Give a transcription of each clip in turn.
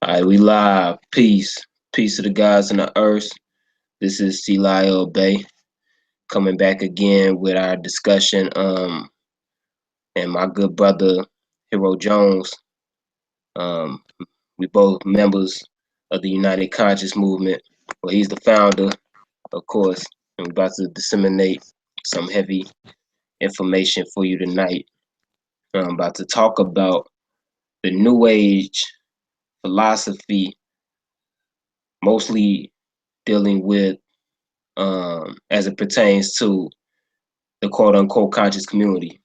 All right, we live. Peace. Peace to the guys in the earth. This is Ceelah Bay coming back again with our discussion. And my good brother, Hero Jones. Um, we both members of the United Conscious Movement. Well, he's the founder, of course, and we're about to disseminate some heavy information for you tonight. I'm about to talk about the New Age philosophy, mostly dealing with as it pertains to the quote unquote conscious community.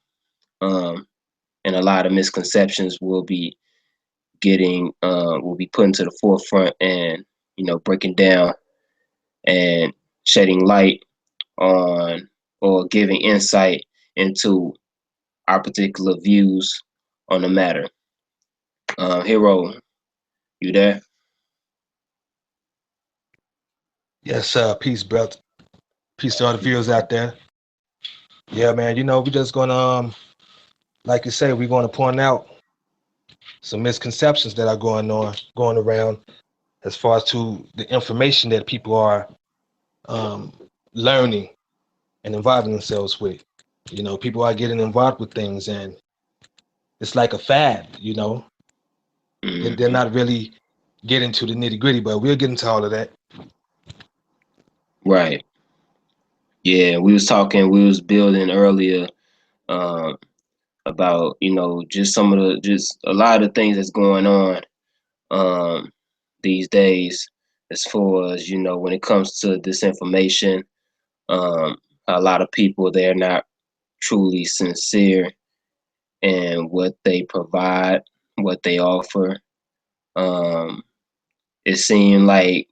Um, and a lot of misconceptions will be put into the forefront and, breaking down and shedding light on or giving insight into our particular views on the matter. Hero, you there? Yes, peace, brother. Peace to all the viewers out there. Yeah, man. We just gonna, like you say, we're gonna point out some misconceptions that are going around, as far as to the information that people are um, learning and involving themselves with. People are getting involved with things, and it's like a fad. They're Mm-hmm. not really getting to the nitty gritty, but we'll get into all of that. Right. Yeah, we was building earlier. Um, about just just a lot of the things that's going on um these days as far as when it comes to this information. um a lot of people, they're not truly sincere in what they provide, what they offer. um it seems like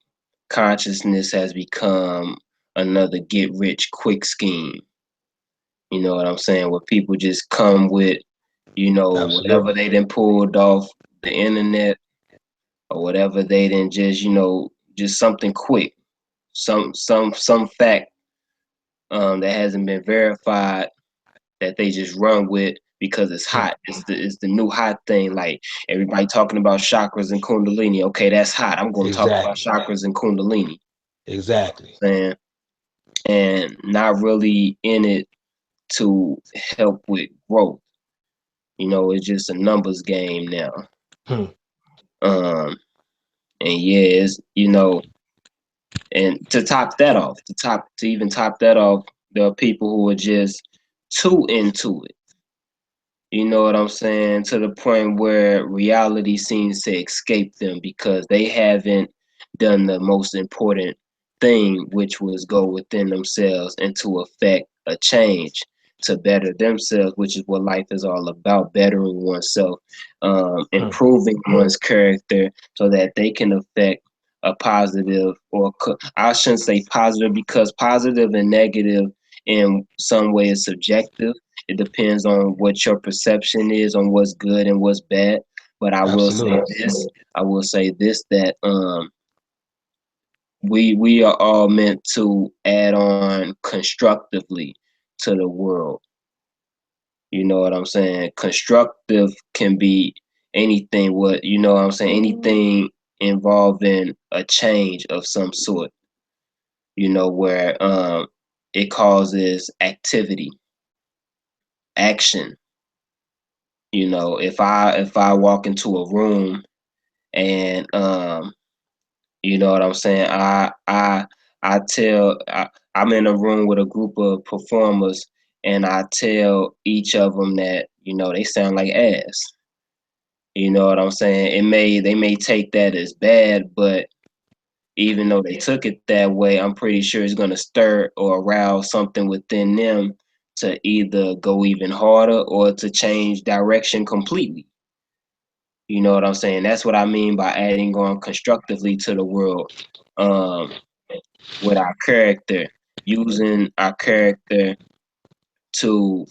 consciousness has become another get rich quick scheme. You know what I'm saying? Where people just come with whatever Absolutely. they done pulled off the internet, or whatever they didn't just just something quick, some fact that hasn't been verified, that they just run with because it's Hmm. hot. It's the new hot thing. Like everybody talking about chakras and kundalini. Okay, that's hot. I'm going to talk about Exactly. chakras and kundalini. Exactly. And not really in it to help with growth. It's just a numbers game now. Hmm. Um, and yeah, it's and to even top that off, there are people who are just too into it. You know what I'm saying? To the point where reality seems to escape them because they haven't done the most important thing, which was go within themselves and to affect a change to better themselves, which is what life is all about: bettering oneself, Hmm. improving one's character so that they can affect a positive, or I shouldn't say positive, because positive and negative in some way is subjective. It depends on what your perception is on what's good and what's bad. But Absolutely. I will say this, that we are all meant to add on constructively to the world. You know what I'm saying? Constructive can be anything, what you know what I'm saying, anything involving a change of some sort, where it causes activity, action. If I walk into a room and you know what I'm saying, I'm in a room with a group of performers, and I tell each of them that they sound like ass. You know what I'm saying? They may take that as bad, but even though they took it that way, I'm pretty sure it's gonna stir or arouse something within them to either go even harder or to change direction completely. You know what I'm saying? That's what I mean by adding on constructively to the world, um, with our character, using our character to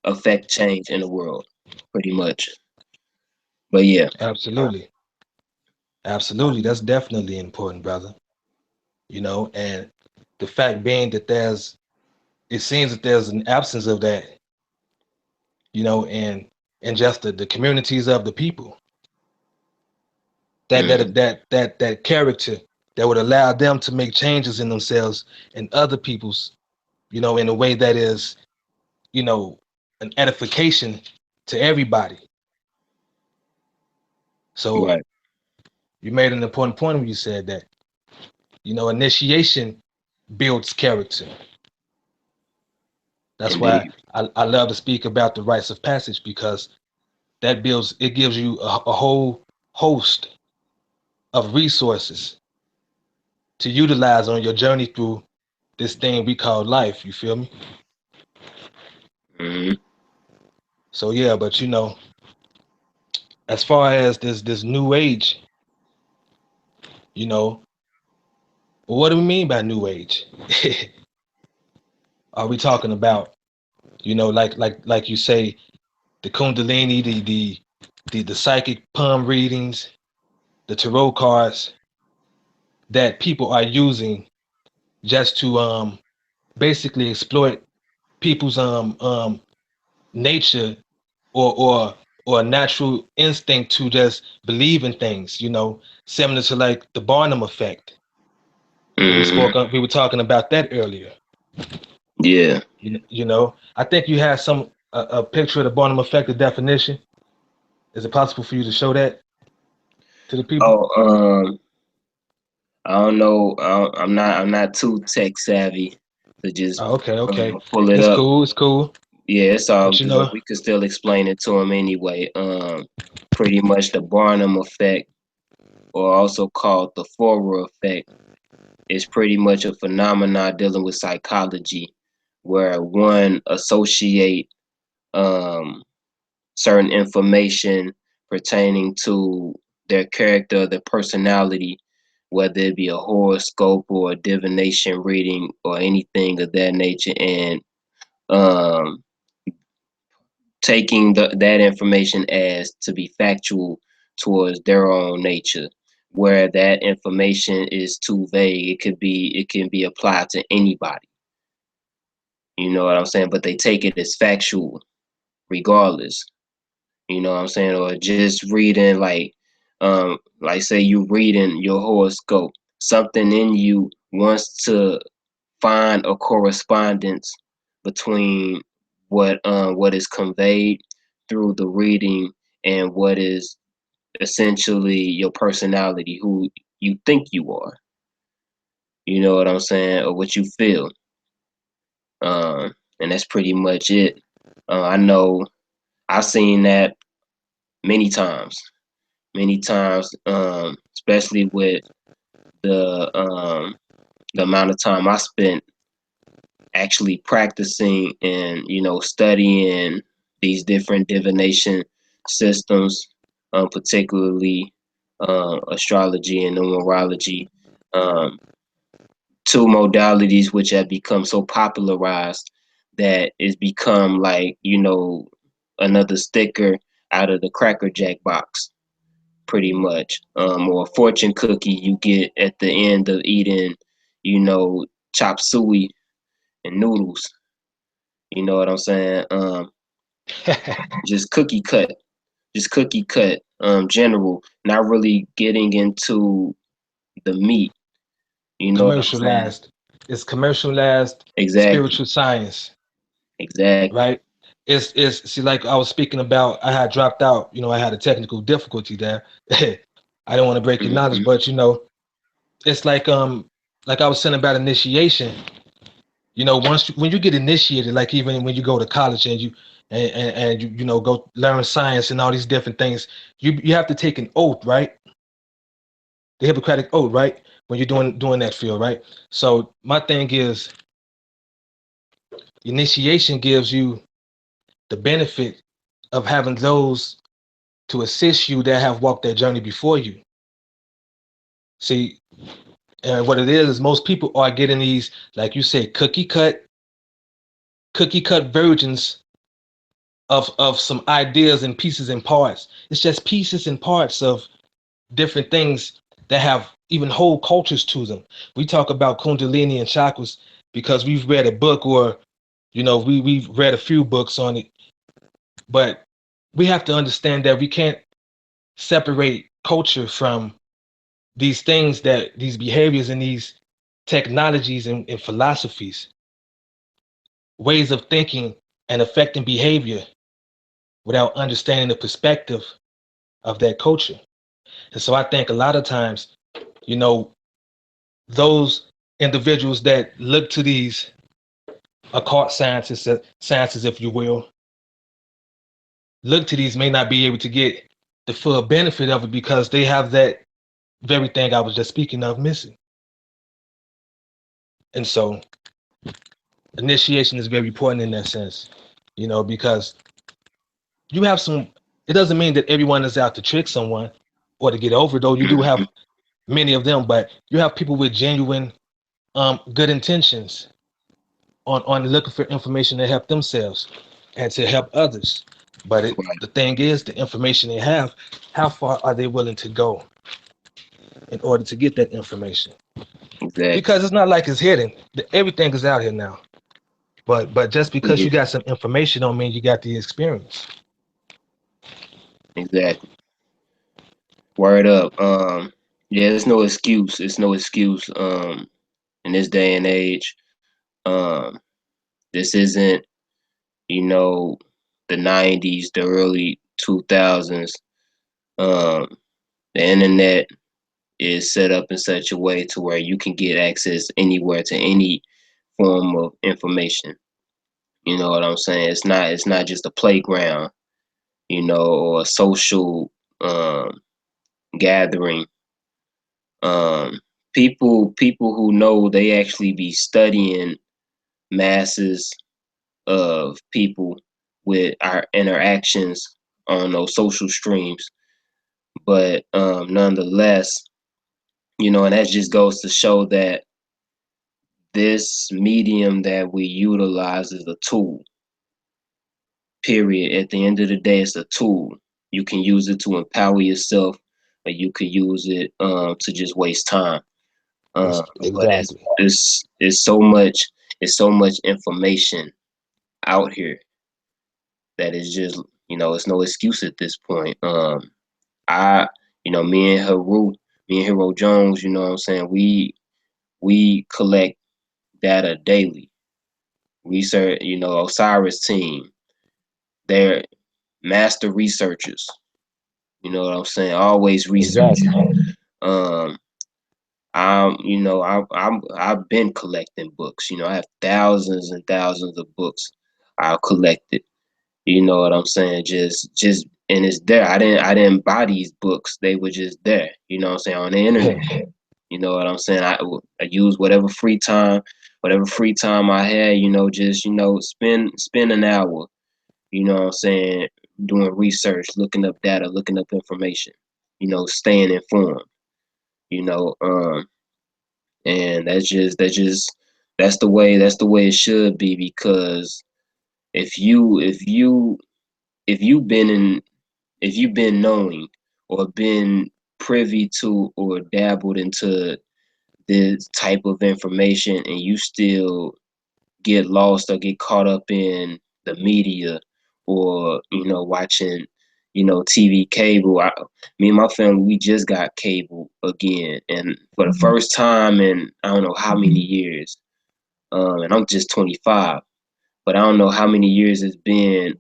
affect change in the world, pretty much. But yeah. Absolutely. Absolutely. That's definitely important, brother. And the fact being that it seems that there's an absence of that, in just the communities of the people. Mm-hmm. that character that would allow them to make changes in themselves and other people's, in a way that is, you know, an edification to everybody. So Right. you made an important point when you said that, initiation builds character. That's why Indeed. I love to speak about the rites of passage, because it gives you a whole host of resources to utilize on your journey through this thing we call life. You feel me? Mm-hmm. So yeah, but as far as this new age, you know, what do we mean by new age? Are we talking about, like you say, the Kundalini, the psychic palm readings, the tarot cards that people are using just to basically exploit people's nature, or a natural instinct to just believe in things, similar to like the Barnum effect. Mm-hmm. We were talking about that earlier. Yeah. I think you have a picture of the Barnum effect, the definition. Is it possible for you to show that to the people? Oh, I don't know. I'm not too tech savvy to just Oh, okay, okay. pull it It's up. cool. It's cool. Yeah, it's all But good. We could still explain it to him anyway. Pretty much the Barnum effect, or also called the Forer effect, is pretty much a phenomenon dealing with psychology, where one associate um, certain information pertaining to their character, their personality, whether it be a horoscope or a divination reading or anything of that nature, and um, taking that information as to be factual towards their own nature. Where that information is too vague, it can be applied to anybody. You know what I'm saying? But they take it as factual regardless. You know what I'm saying? Or just reading like say you reading your horoscope. Something in you wants to find a correspondence between what is conveyed through the reading and what is essentially your personality, who you think you are. You know what I'm saying? Or what you feel. And that's pretty much it. I know I've seen that many times, many times, especially with the um, the amount of time I spent actually practicing and studying these different divination systems, particularly astrology and numerology, um, two modalities which have become so popularized that it's become like another sticker out of the Cracker Jack box, pretty much, or a fortune cookie you get at the end of eating, you know, chop suey and noodles. You know what I'm saying? Just cookie cut, just cookie cut. General, not really getting into the meat. You know what I'm saying? commercialized. It's commercialized Exactly, spiritual science, exactly. right? It's see, like I was speaking about, I had dropped out, I had a technical difficulty there. I don't want to break your knowledge, Hmm. but it's like I was saying about initiation. When you get initiated, like even when you go to college and and you go learn science and all these different things, you have to take an oath, right? The Hippocratic oath, right? When you're doing that field, right? So my thing is, initiation gives you the benefit of having those to assist you that have walked that journey before you. See, what it is most people are getting these, like you say, cookie cut versions of some ideas and pieces and parts. It's just pieces and parts of different things that have even whole cultures to them. We talk about Kundalini and chakras because we've read a book, or we've read a few books on it, but we have to understand that we can't separate culture from these things, that these behaviors and these technologies and philosophies, ways of thinking and affecting behavior without understanding the perspective of that culture. And so I think a lot of times, you know, those individuals that look to these occult sciences, if you will, look to these may not be able to get the full benefit of it because they have that very thing I was just speaking of missing. And so initiation is very important in that sense, because you have some, it doesn't mean that everyone is out to trick someone or to get over, though you do have many of them, but you have people with genuine good intentions on looking for information to help themselves and to help others. But Right. the thing is, the information they have, how far are they willing to go in order to get that information? Exactly. Because it's not like it's hidden. Everything is out here now. But just because Yeah. you got some information don't mean you got the experience. Exactly. Word up. Yeah, it's no excuse. It's no excuse. In this day and age. This isn't, you know, the '90s, the early 2000s. Um, the internet is set up in such a way to where you can get access anywhere to any form of information. You know what I'm saying? It's not just a playground, or a social um, gathering. Um, people who know, they actually be studying masses of people with our interactions on those social streams. But nonetheless, and that just goes to show that this medium that we utilize is a tool. Period. At the end of the day, it's a tool. You can use it to empower yourself, or you could use it to just waste time. Yes, But it's exactly. it's it's so much it's so much information out here that is just, it's no excuse at this point. I me and Hero Jones, you know what I'm saying, we collect data daily. Research, Osiris team, they're master researchers. You know what I'm saying? Always Exactly. researching. Um, I've been collecting books. I have thousands and thousands of books I've collected. You know what I'm saying? Just and it's there. I didn't buy these books. They were just there. You know what I'm saying, on the internet. You know what I'm saying? I use whatever free time I had. Just spend an hour. You know what I'm saying? Doing research, looking up data, looking up information. Staying informed. You know, and that's the way it should be, because if you if you if you've been in if you've been knowing or been privy to or dabbled into this type of information, and you still get lost or get caught up in the media, or watching TV cable. Me and my family, we just got cable again, and for the first time in I don't know how many years. And I'm just 25, but I don't know how many years it's been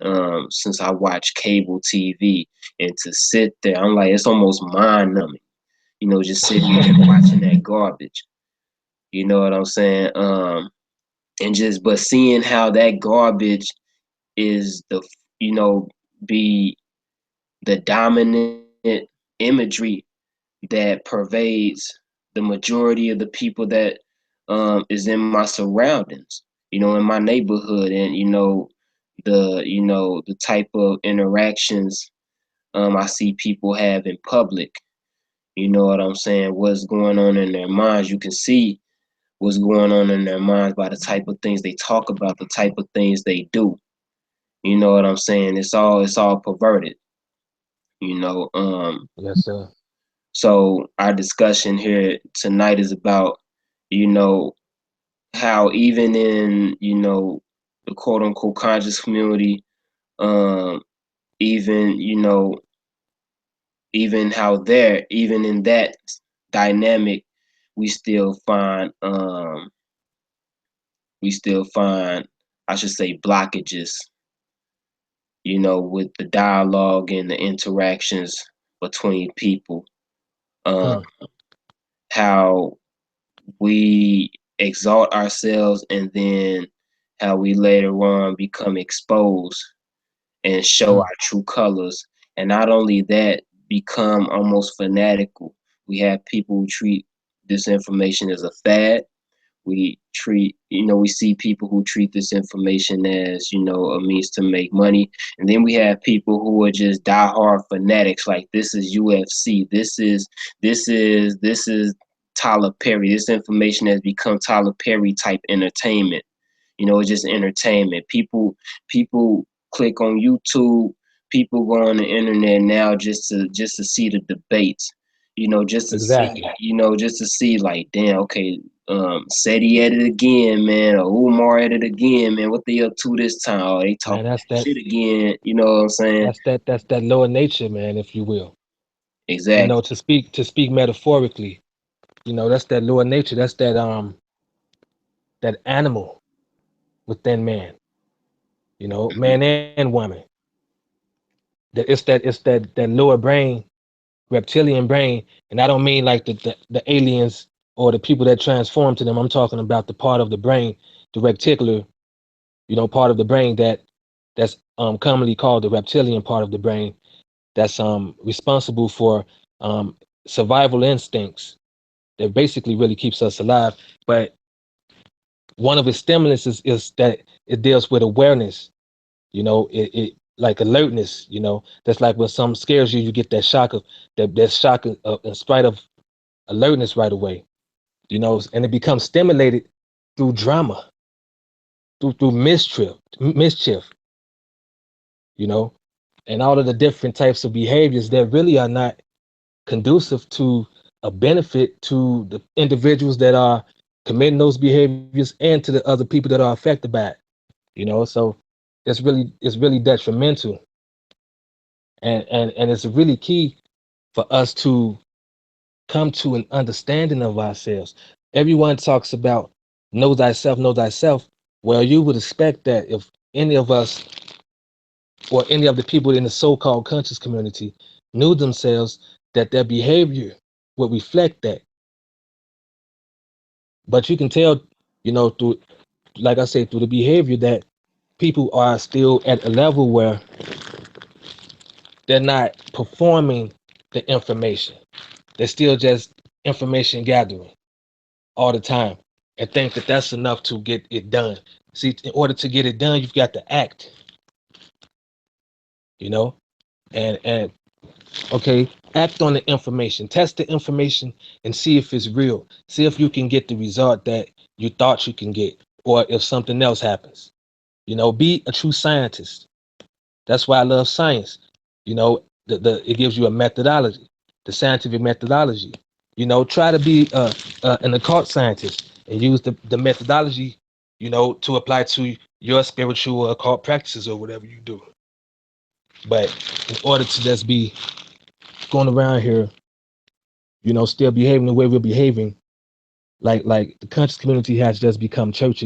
since I watched cable TV. And to sit there, I'm like, it's almost mind numbing, just sitting there watching that garbage. You know what I'm saying? And just, but seeing how that garbage is you know, be the dominant imagery that pervades the majority of the people that is in my surroundings, in my neighborhood, and the type of interactions I see people have in public. You know what I'm saying? What's going on in their minds? You can see what's going on in their minds by the type of things they talk about, the type of things they do. You know what I'm saying? It's all perverted. You know, Yes, sir. so our discussion here tonight is about, you know, how even in, the quote unquote conscious community, um, even, even how even in that, dynamic, we still find we still find, I should say, blockages, with the dialogue and the interactions between people. Um, Hmm. how we exalt ourselves, and then how we later on become exposed and show Hmm. our true colors. And not only that, become almost fanatical. We have people who treat this information as a fad. We see people who treat this information as, a means to make money. And then we have people who are just diehard fanatics, like this is UFC, this is Tyler Perry. This information has become Tyler Perry type entertainment. It's just entertainment. People click on YouTube. People go on the internet now just to see the debates. Just to see, Exactly. just to see, like, damn, okay, said he at it again, man, or Umar at it again, man. What they up to this time? Oh, they Man, talking that shit again. You know what I'm saying? that's that lower nature, man, if you will. Exactly. To speak metaphorically, that's that lower nature. That's that animal within man. Man and woman. That lower brain, reptilian brain, and I don't mean like the aliens or the people that transform to them. I'm talking about the part of the brain, the reticular, part of the brain that's commonly called the reptilian part of the brain, that's responsible for um survival instincts, that basically really keeps us alive. But one of its stimulants is that it deals with awareness. It like alertness. That's like when something scares you, you get that shock of that shock in spite of alertness right away. And it becomes stimulated through drama, through mischief. You know, and all of the different types of behaviors that really are not conducive to a benefit to the individuals that are committing those behaviors and to the other people that are affected by it. So it's really detrimental, and it's really key for us to come to an understanding of ourselves. Everyone talks about know thyself, know thyself. Well, you would expect that if any of us or any of the people in the so-called conscious community knew themselves, that their behavior would reflect that. But you can tell, through, like I said, through the behavior, that people are still at a level where they're not performing the information. They're still just information gathering all the time and think that that's enough to get it done. See, in order to get it done, you've got to act, you know, and okay, act on the information, test the information, and see if it's real. See if you can get the result that you thought you can get, or if something else happens. Be a true scientist. That's why I love science. It gives you a methodology, the scientific methodology. Try to be an occult scientist and use the methodology, to apply to your spiritual or occult practices or whatever you do. But in order to just be going around here, still behaving the way we're behaving, like the conscious community has just become church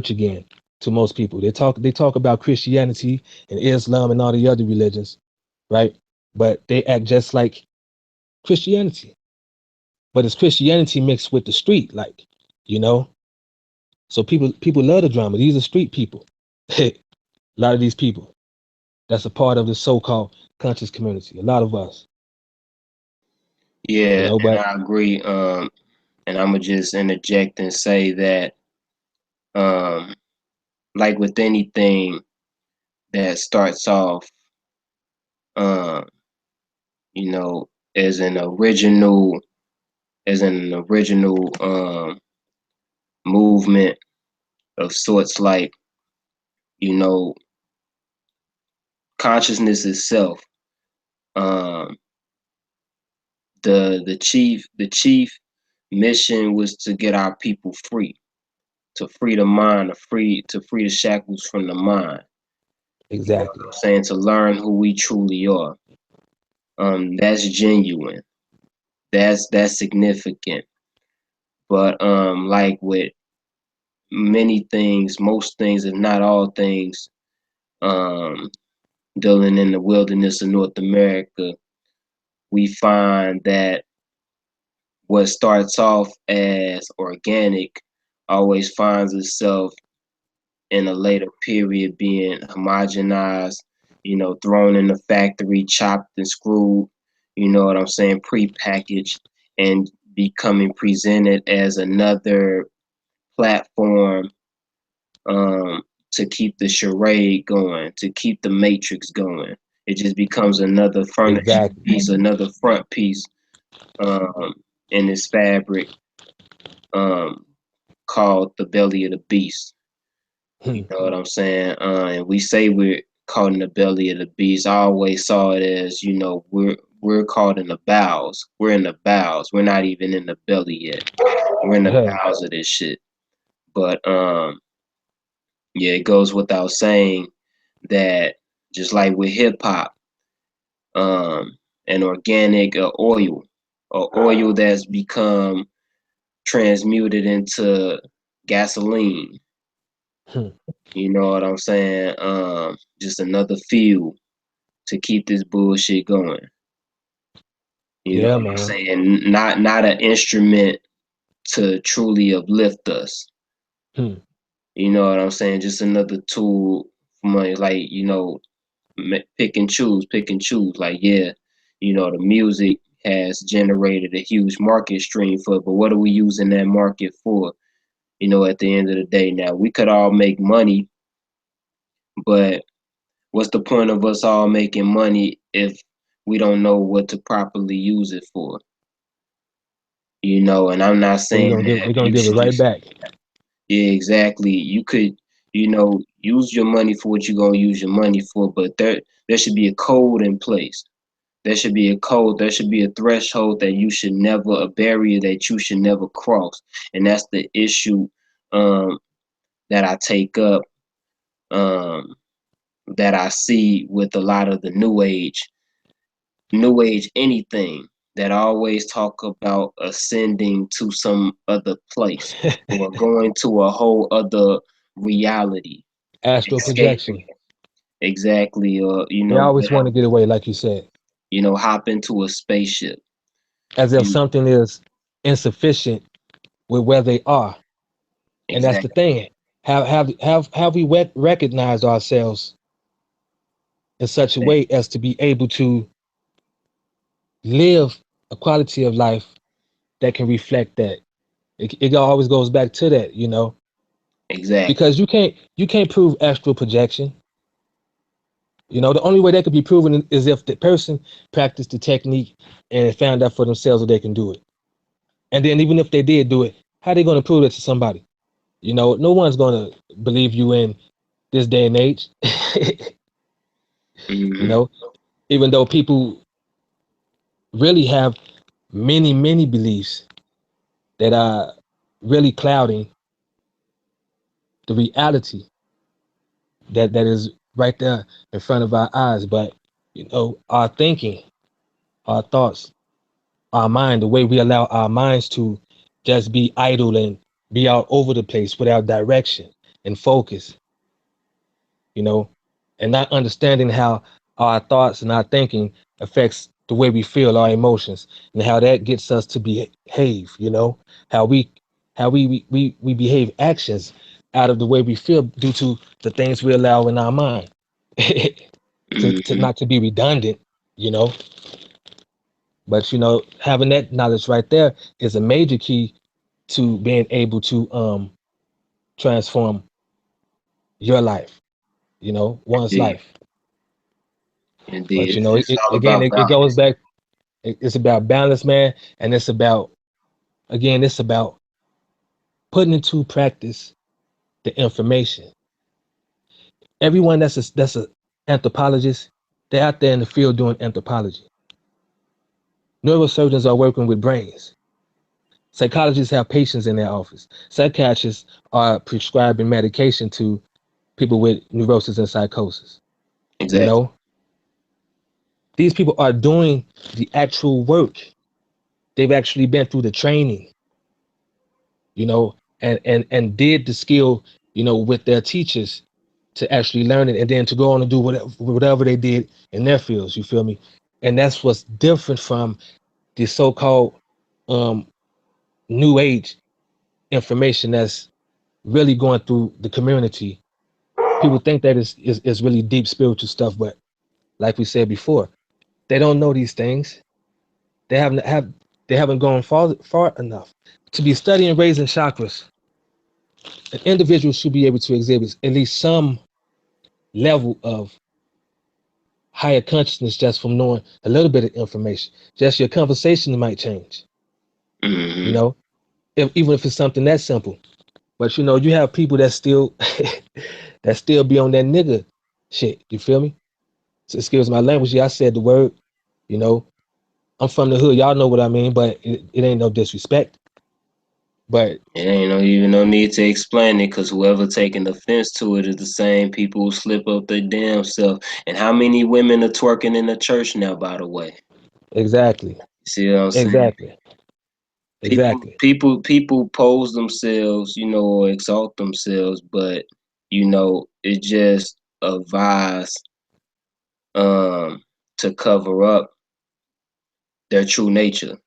again to most people. They talk about Christianity and Islam and all the other religions, right? But they act just like Christianity. But it's Christianity mixed with the street, like, you know. So people love the drama. These are street people. A lot of these people. That's a part of the so-called conscious community. A lot of us, Yeah, and but I agree. And I'm gonna just interject and say that, um, like with anything that starts off, um, you know, as an original, movement of sorts, like, you know, consciousness itself. Um, the chief mission was to get our people free, to free the mind, to free the shackles from the mind. You know what exactly. I'm saying? To learn who we truly are. That's genuine. That's significant. But like with many things, most things, if not all things, um, dealing in the wilderness of North America, we find that what starts off as organic always finds itself in a later period being homogenized, thrown in the factory, chopped and screwed, you know what I'm saying, prepackaged, and becoming presented as another platform, um, to keep the charade going, to keep the matrix going. It just becomes another furniture Exactly. piece, another front piece, um, in this fabric, um, called the belly of the beast. You Hmm. know what I'm saying? And we say we're caught in the belly of the beast. I always saw it as, we're caught in the bowels. We're in the bowels. We're not even in the belly yet. We're in the Yeah. bowels of this shit. But yeah, it goes without saying that just like with hip hop, um, an organic oil that's become transmuted into gasoline. Hmm. You know what I'm saying? Just another fuel to keep this bullshit going. You know Yeah, what I'm man. saying? Not an instrument to truly uplift us. Hmm. You know what I'm saying? Just another tool for money, like, pick and choose. Like, yeah, the music has generated a huge market stream for it, but what are we using that market for? At the end of the day, now we could all make money, but what's the point of us all making money if we don't know what to properly use it for? And I'm not So saying they're that gonna you give it should right just, back. yeah, exactly. You could, use your money for what you're gonna use your money for, but there should be a code in place. There should be a code. There should be a threshold that you should never, a barrier that you should never cross. And that's the issue, um, that I take up, um, that I see with a lot of the new age anything that always talk about ascending to some other place or going to a whole other reality, Astral escaping, projection. exactly, or They always want to whatever, get away, like you said, hop into a spaceship. as if You something is insufficient with where they are. And that's the exactly, thing. Have we recognized ourselves in such a way as to be able to live a quality of life that can reflect that? It always goes back to that, exactly. because you can't prove astral projection. The only way that could be proven is if the person practiced the technique and found out for themselves that they can do it. And then even if they did do it, how are they going to prove it to somebody? No one's going to believe you in this day and age. you Hmm. know, even though people really have many, many beliefs that are really clouding the reality that is right there in front of our eyes. But our thinking, our thoughts, our mind, the way we allow our minds to just be idle and be all over the place without direction and focus, you know, and not understanding how our thoughts and our thinking affects the way we feel, our emotions, and how that gets us to behave, how we behave actions out of the way we feel due to the things we allow in our mind. to Hmm. not to be redundant, you know. But having that knowledge right there is a major key to being able to transform your life, one's Indeed, life. But indeed. It's all again, about it goes balance. back. It's about balance, man, and it's about putting into practice the information. Everyone that's a anthropologist, they're out there in the field doing anthropology. Neurosurgeons are working with brains. Psychologists have patients in their office. Psychiatrists are prescribing medication to people with neurosis and psychosis. You Exactly. know, these people are doing the actual work. they've actually been through the training, you know, and did the skill, you know, with their teachers to actually learn it, and then to go on and do whatever they did in their fields. You feel me? And that's what's different from the so-called um, new age information that's really going through the community. People think that is really deep spiritual stuff, but like we said before, they don't know these things. They haven't gone far enough to be studying raising chakras. An individual should be able to exhibit at least some level of higher consciousness just from knowing a little bit of information. Just your conversation might change, you Hmm. know, even if it's something that simple. But you know, you have people that still that still be on that nigga shit. You feel me? So excuse my language. Yeah, I said the word. You know, I'm from the hood. Y'all know what I mean, but it ain't no disrespect. But It ain't no even no need to explain it, cause whoever taking offense to it is the same people who slip up their damn self. And how many women are twerking in the church now? By the way, exactly, you see what I'm saying? exactly, People, exactly. people, people pose themselves, you know, or exalt themselves, but you know, it's just a vice to cover up their true nature.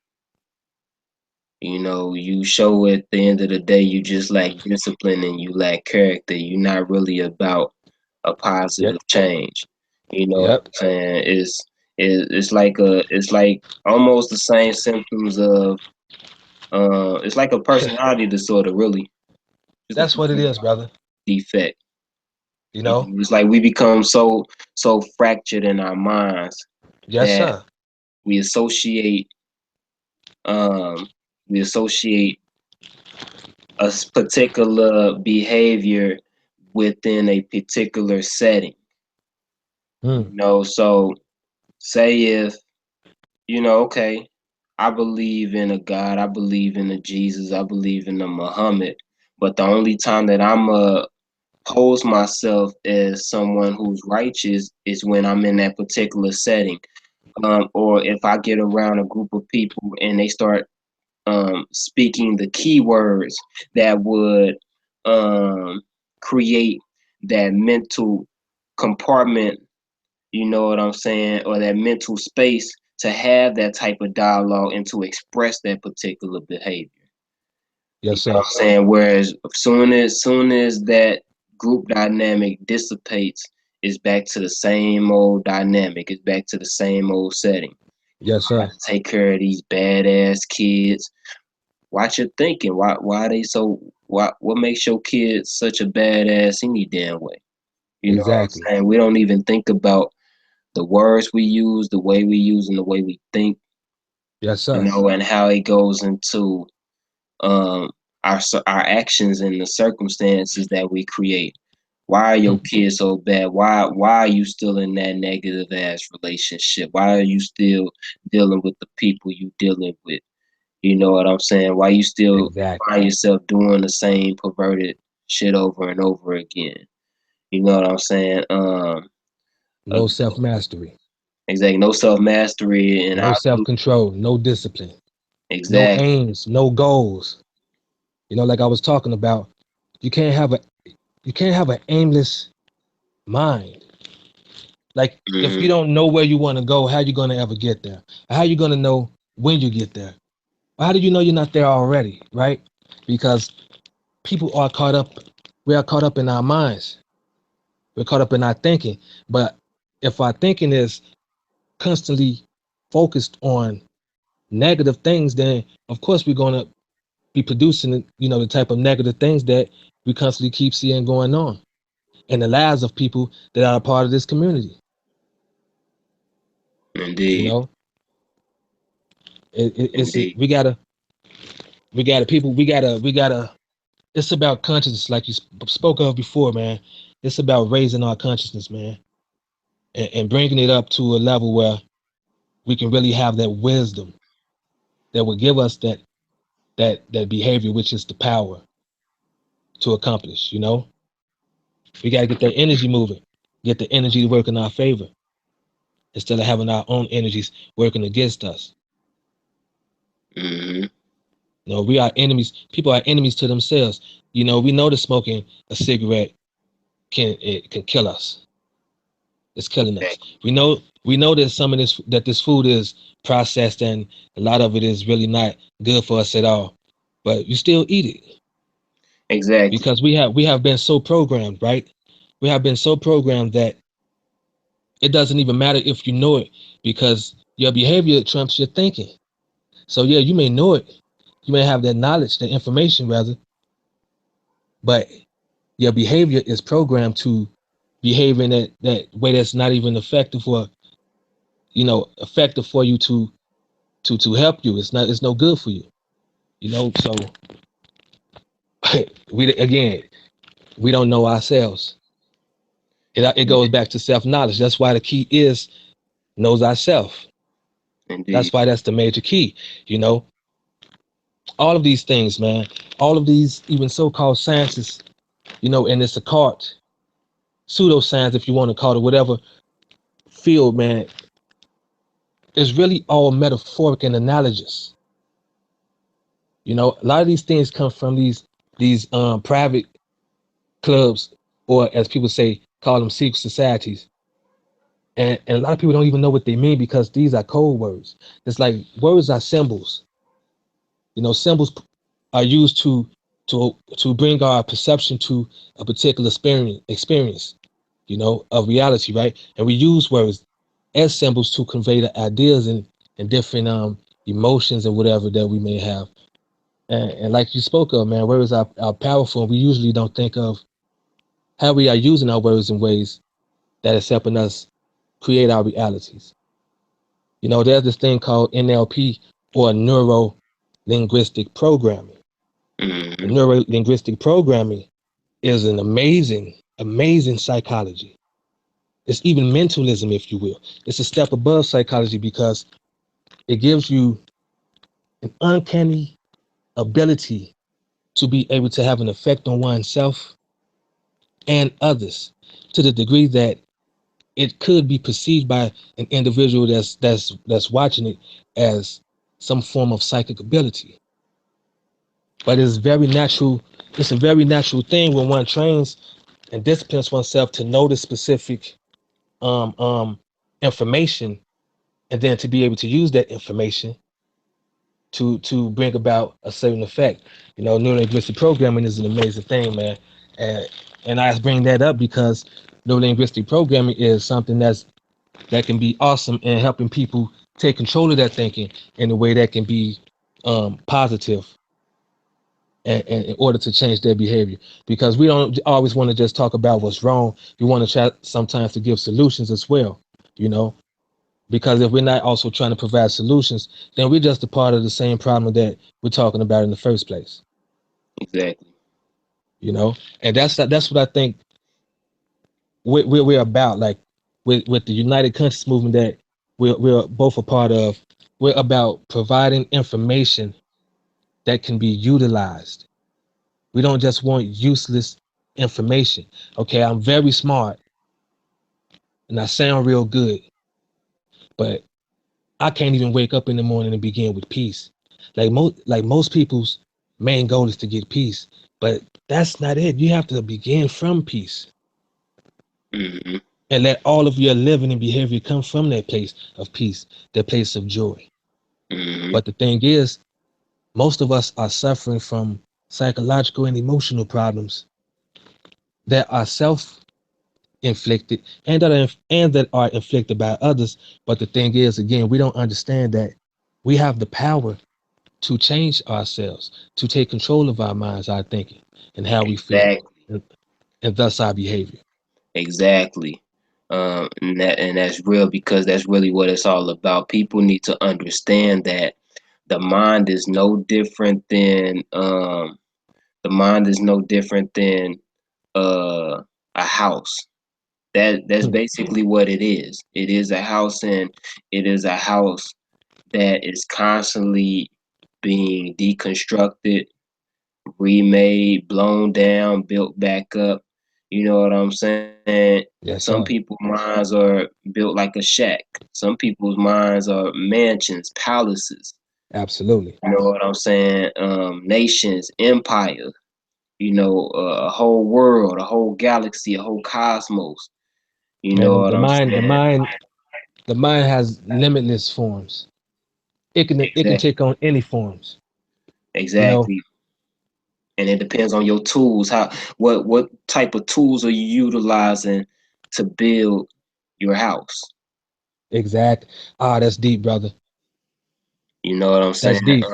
You know, you show at the end of the day you just lack discipline and you lack character. You're not really about a Yep, positive change. You know what yep. I'm saying? It's like almost the same symptoms of it's like a personality disorder really. It's a That's what it is, personality brother. defect. You You know. know, it's like we become so fractured in our minds Yes, that sir. we associate um we associate a particular behavior within a particular setting. You Mm, know, so say if, you know, okay, I believe in a God, I believe in a Jesus, I believe in a Muhammad, but the only time that I'm pose myself as someone who's righteous is when I'm in that particular setting. Or if I get around a group of people and they start speaking the keywords that would um, create that mental compartment, you know what I'm saying, or that mental space to have that type of dialogue and to express that particular behavior. You yes, know what sir. I'm saying? Whereas soon as that group dynamic dissipates, it's back to the same old dynamic. It's back to the same old setting. Yes, I sir. got to take care of these badass kids. Watch your thinking. Why are they so what makes your kids such a badass any damn way? You know what I'm Exactly. saying? We don't even think about the words we use, the way we use, and the way we think, Yes, you sir. know, and how it goes into um our actions and the circumstances that we create. Why are your Hmm. kids so bad? Why are you still in that negative ass relationship? Why are you still dealing with the people you dealing with? You know what I'm saying? Why you still Exactly. find yourself doing the same perverted shit over and over again? You know what I'm saying? Uh, No self mastery. exactly. No self mastery, and No I self control. No discipline. No exactly. aims. No goals. You know, like I was talking about, you can't have a you can't have an aimless mind. Like if you Hmm. don't know where you want to go, how you gonna ever get there? How you gonna know when you get there? How do you know you're not there already? Right? Because people are caught up. We are caught up in our minds. We're caught up in our thinking. But if our thinking is constantly focused on negative things, then of course we're gonna be producing, you know, the type of negative things that we constantly keep seeing going on in the lives of people that are a part of this community. You Indeed. know, it's Indeed. we gotta people we gotta. It's about consciousness, like you spoke of before, man. It's about raising our consciousness, man, and bringing it up to a level where we can really have that wisdom that will give us that behavior, which is the power to accomplish. You know, we got to get that energy moving, get the energy to work in our favor instead of having our own energies working against us. Mhm. You know, we are enemies. People are enemies to themselves. You know, we know that smoking a cigarette can kill us. It's killing us. Exactly. We know that some of this food is processed and a lot of it is really not good for us at all. But you still eat it Exactly. because we have been so programmed, right? We have been so programmed that it doesn't even matter if you know it because your behavior trumps your thinking. So yeah, you may know it, you may have that knowledge, that information rather, but your behavior is programmed to behave in that way that's not even effective for effective for you to help you. It's no good for you. So we don't know ourselves. It Yeah, goes back to self-knowledge. That's why the key is knows ourself. That's indeed. why that's the major key. You know, all of these things, man, all of these even so-called sciences, and it's a cult, pseudoscience, if you want to call it whatever field, man, is really all metaphoric and analogous. A lot of these things come from these private clubs, or as people say, call them secret societies. And a lot of people don't even know what they mean because these are code words. It's like words are symbols. Symbols are used to bring our perception to a particular experience, of reality, right? And we use words as symbols to convey the ideas and different emotions and whatever that we may have. And like you spoke of, man, words are powerful. And we usually don't think of how we are using our words in ways that is helping us create our realities. There's this thing called NLP, or neuro linguistic programming. And Mhm. neuro linguistic programming is an amazing, amazing psychology. It's even mentalism, if you will. It's a step above psychology because it gives you an uncanny ability to be able to have an effect on oneself and others to the degree that it could be perceived by an individual that's watching it as some form of psychic ability. But it's a very natural thing when one trains and disciplines oneself to know the specific um um information, and then to be able to use that information to bring about a certain effect. Neurolinguistic programming is an amazing thing, man. And I bring that up because neurolinguistic programming is something that can be awesome in helping people take control of their thinking in a way that can be positive, and in order to change their behavior. Because we don't always want to just talk about what's wrong. We want to try sometimes to give solutions as well. You know, because if we're not also trying to provide solutions, then we're just a part of the same problem that we're talking about in the first place. Exactly. And that's what I think we're about. Like with the United Conscious movement that we're both a part of, we're about providing information that can be utilized. We don't just want useless information. Okay, I'm very smart and I sound real good, but I can't even wake up in the morning and begin with peace. Like most people's main goal is to get peace, but that's not it. You have to begin from peace Mhm. and let all of your living and behavior come from that place of peace, that place of joy. Mhm. But the thing is, most of us are suffering from psychological and emotional problems that are self-inflicted and that are inflicted by others. But the thing is, again, we don't understand that we have the power to change ourselves, to take control of our minds, our thinking, and how we feel, Exactly. and, and thus our behavior. Exactly. And that's real because that's really what it's all about. People need to understand that the mind is no different than the mind is no different than a house. That's Hmm. basically what it is. It is a house, and it is a house that is constantly being deconstructed, remade, blown down, built back up. You know what I'm saying? Some Yes, sir. people's minds are built like a shack. Some people's minds are mansions, palaces. Absolutely. You know what I'm saying? Nations, empire, a whole world, a whole galaxy, a whole cosmos. You Man, know what I'm saying? the mind has limitless forms. It can Exactly. take on any forms. You know, Exactly. And it depends on your tools. What type of tools are you utilizing to build your house? exact. Ah, that's deep, brother. You know what I'm saying? That's deep.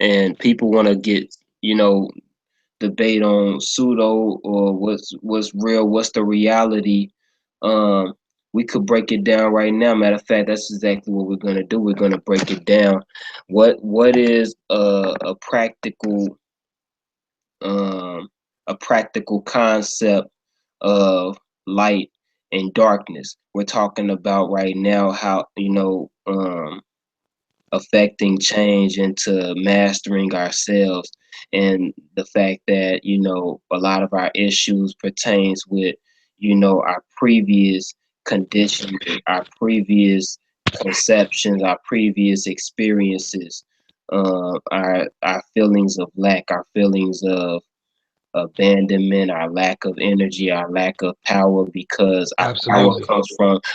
And people want to get, you know, debate on pseudo or what's real, what's the reality. Um, we could break it down right now. Matter of fact, that's exactly what we're gonna do. We're gonna break it down. What is um, a practical concept of light and darkness? We're talking about right now how affecting change into mastering ourselves, and the fact that a lot of our issues pertains with our previous conditioning, our previous conceptions, our previous experiences, our feelings of lack, our feelings of abandonment, our lack of energy, our lack of power, because Absolutely.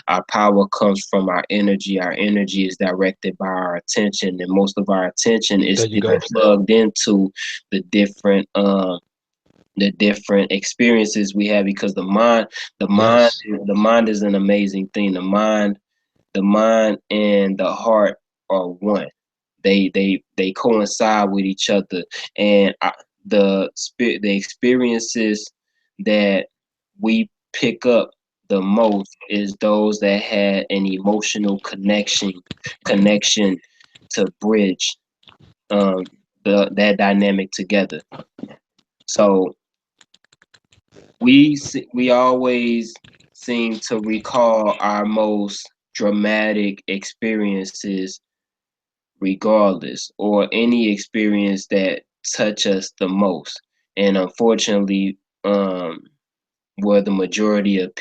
our power comes from our energy. Our energy is directed by our attention, and most of our attention is There you still go. plugged into the different experiences we have, because the mind Yes. the mind is an amazing thing. The mind and the heart are one. They coincide with each other, and the experiences that we pick up the most is those that had an emotional connection to bridge um that dynamic together. So we always seem to recall our most dramatic experiences regardless, or any experience that touch us the most. And unfortunately, where the majority of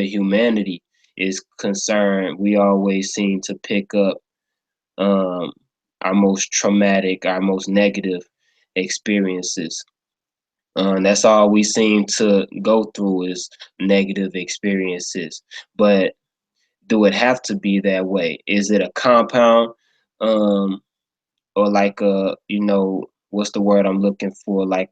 humanity is concerned, we always seem to pick up um, our most traumatic, our most negative experiences. That's all we seem to go through is negative experiences. But do it have to be that way? Is it a compound? Um, or like what's the word I'm looking for, like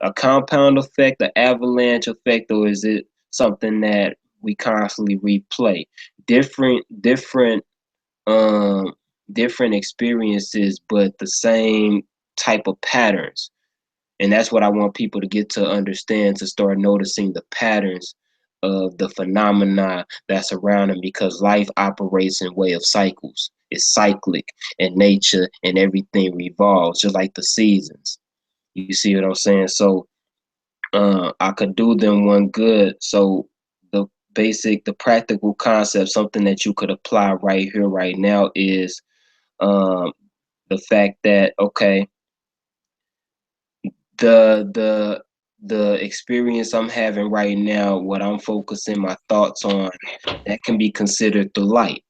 a compound effect, an avalanche effect, or is it something that we constantly replay? Different um different experiences, but the same type of patterns. And that's what I want people to get to understand, to start noticing the patterns of the phenomena that's around them, because life operates in way of cycles. It's cyclic, and nature and everything revolves just like the seasons. You see what I'm saying? So I could do them one good. So the practical concept, something that you could apply right here, right now, is um, the fact that, okay, the the the experience I'm having right now, what I'm focusing my thoughts on, that can be considered the light.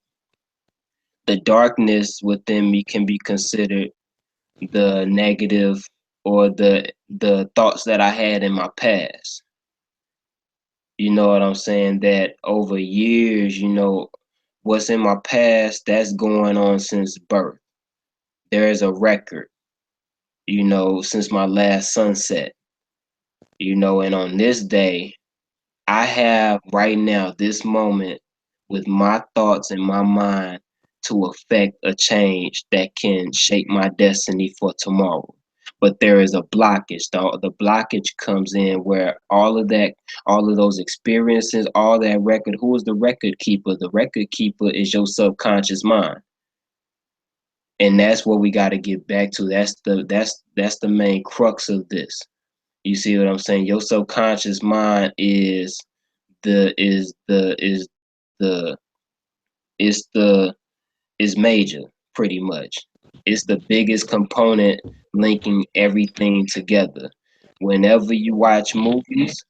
The darkness within me can be considered the negative, or the thoughts that I had in my past. You know what I'm saying? That over years, what's in my past, that's going on since birth. There is a record, since my last sunset, and on this day, I have right now, this moment, with my thoughts in my mind, to affect a change that can shape my destiny for tomorrow. But there is a blockage. The blockage comes in where all of those experiences, all that record. Who is the record keeper? The record keeper is your subconscious mind, and that's what we got to get back to. That's the main crux of this. You see what I'm saying? Your subconscious mind the is the is the is the is major, pretty much. It's the biggest component linking everything together. Whenever you watch movies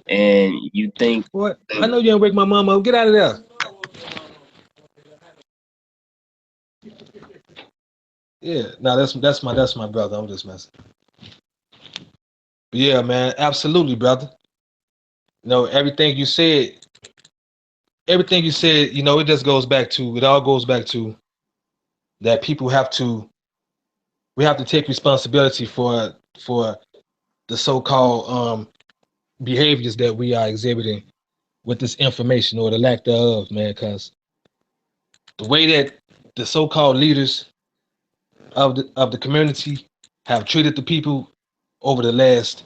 and you think What? I the know you didn't wake my mama up. Get out of there. Yeah, no, that's my brother. I'm just messing. But yeah, man, absolutely, brother. No, everything you said, it just goes back to, it all goes back to that we have to take responsibility for the so-called behaviors that we are exhibiting with this information or the lack thereof, man. Because the way that the so-called leaders of the community have treated the people over the last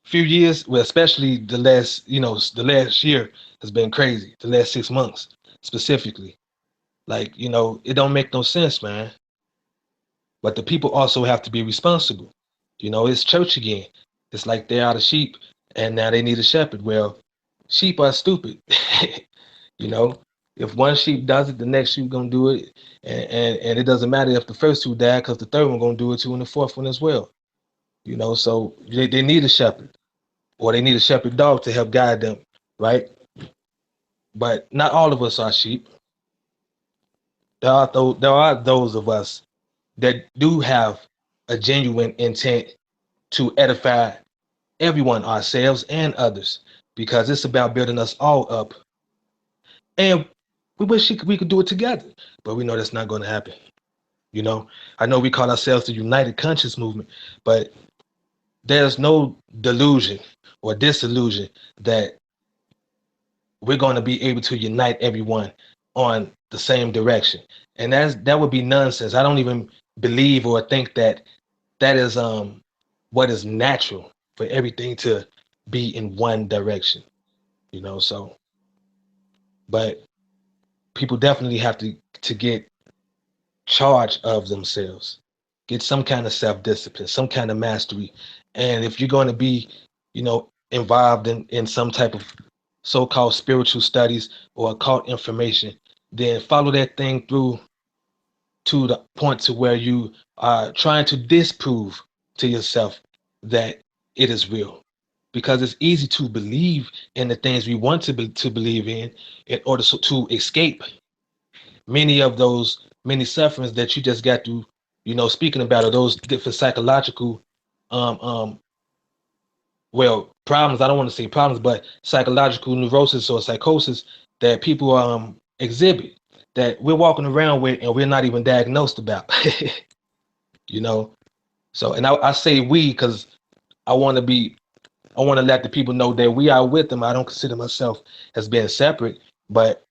few years, well, especially the last year has been crazy. The last 6 months specifically, like it don't make no sense, man. But the people also have to be responsible. It's church again. It's like they are the sheep and now they need a shepherd. Well, sheep are stupid. you know, if one sheep does it, the next sheep gonna do it, and it doesn't matter if the first two die because the third one gonna do it too, and the fourth one as well. So they need a shepherd or they need a shepherd dog to help guide them, right? But not all of us are sheep. There are those of us that do have a genuine intent to edify everyone, ourselves and others, because it's about building us all up. And we wish we could do it together, but we know that's not going to happen. You know, I know we call ourselves the United Conscious Movement, but there's no delusion or disillusion that we're going to be able to unite everyone on the same direction. And that would be nonsense. I don't even believe or think that that is what is natural for everything to be in one direction. So but people definitely have to get charge of themselves, get some kind of self-discipline, some kind of mastery. And if you're going to be involved in some type of so-called spiritual studies or occult information, then follow that thing through to the point to where you are trying to disprove to yourself that it is real, because it's easy to believe in the things we want to believe in order to escape many of those many sufferings that you just got to speaking about, or those different psychological um um problems. I don't want to say problems, but psychological neurosis or psychosis that people exhibit, that we're walking around with and we're not even diagnosed about. you know so, and I say we because I want to be I want to let the people know that we are with them. I don't consider myself as being separate, but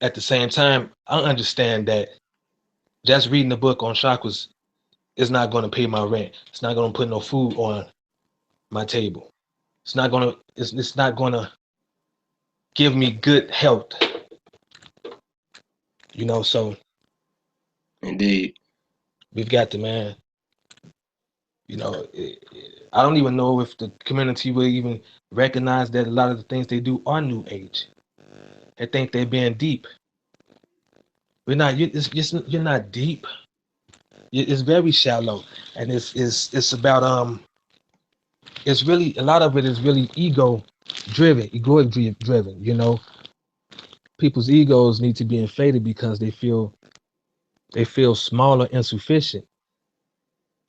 at the same time I understand that just reading the book on chakras is not going to pay my rent. It's not going to put no food on my table. It's not going to give me good health. So Indeed. we've got to, man. I don't even know if the community will even recognize that a lot of the things they do are new age. They think they're being deep. We're not. You're not deep. It's very shallow, and it's about It's really, a lot of it is really egoic driven. People's egos need to be inflated because they feel small or insufficient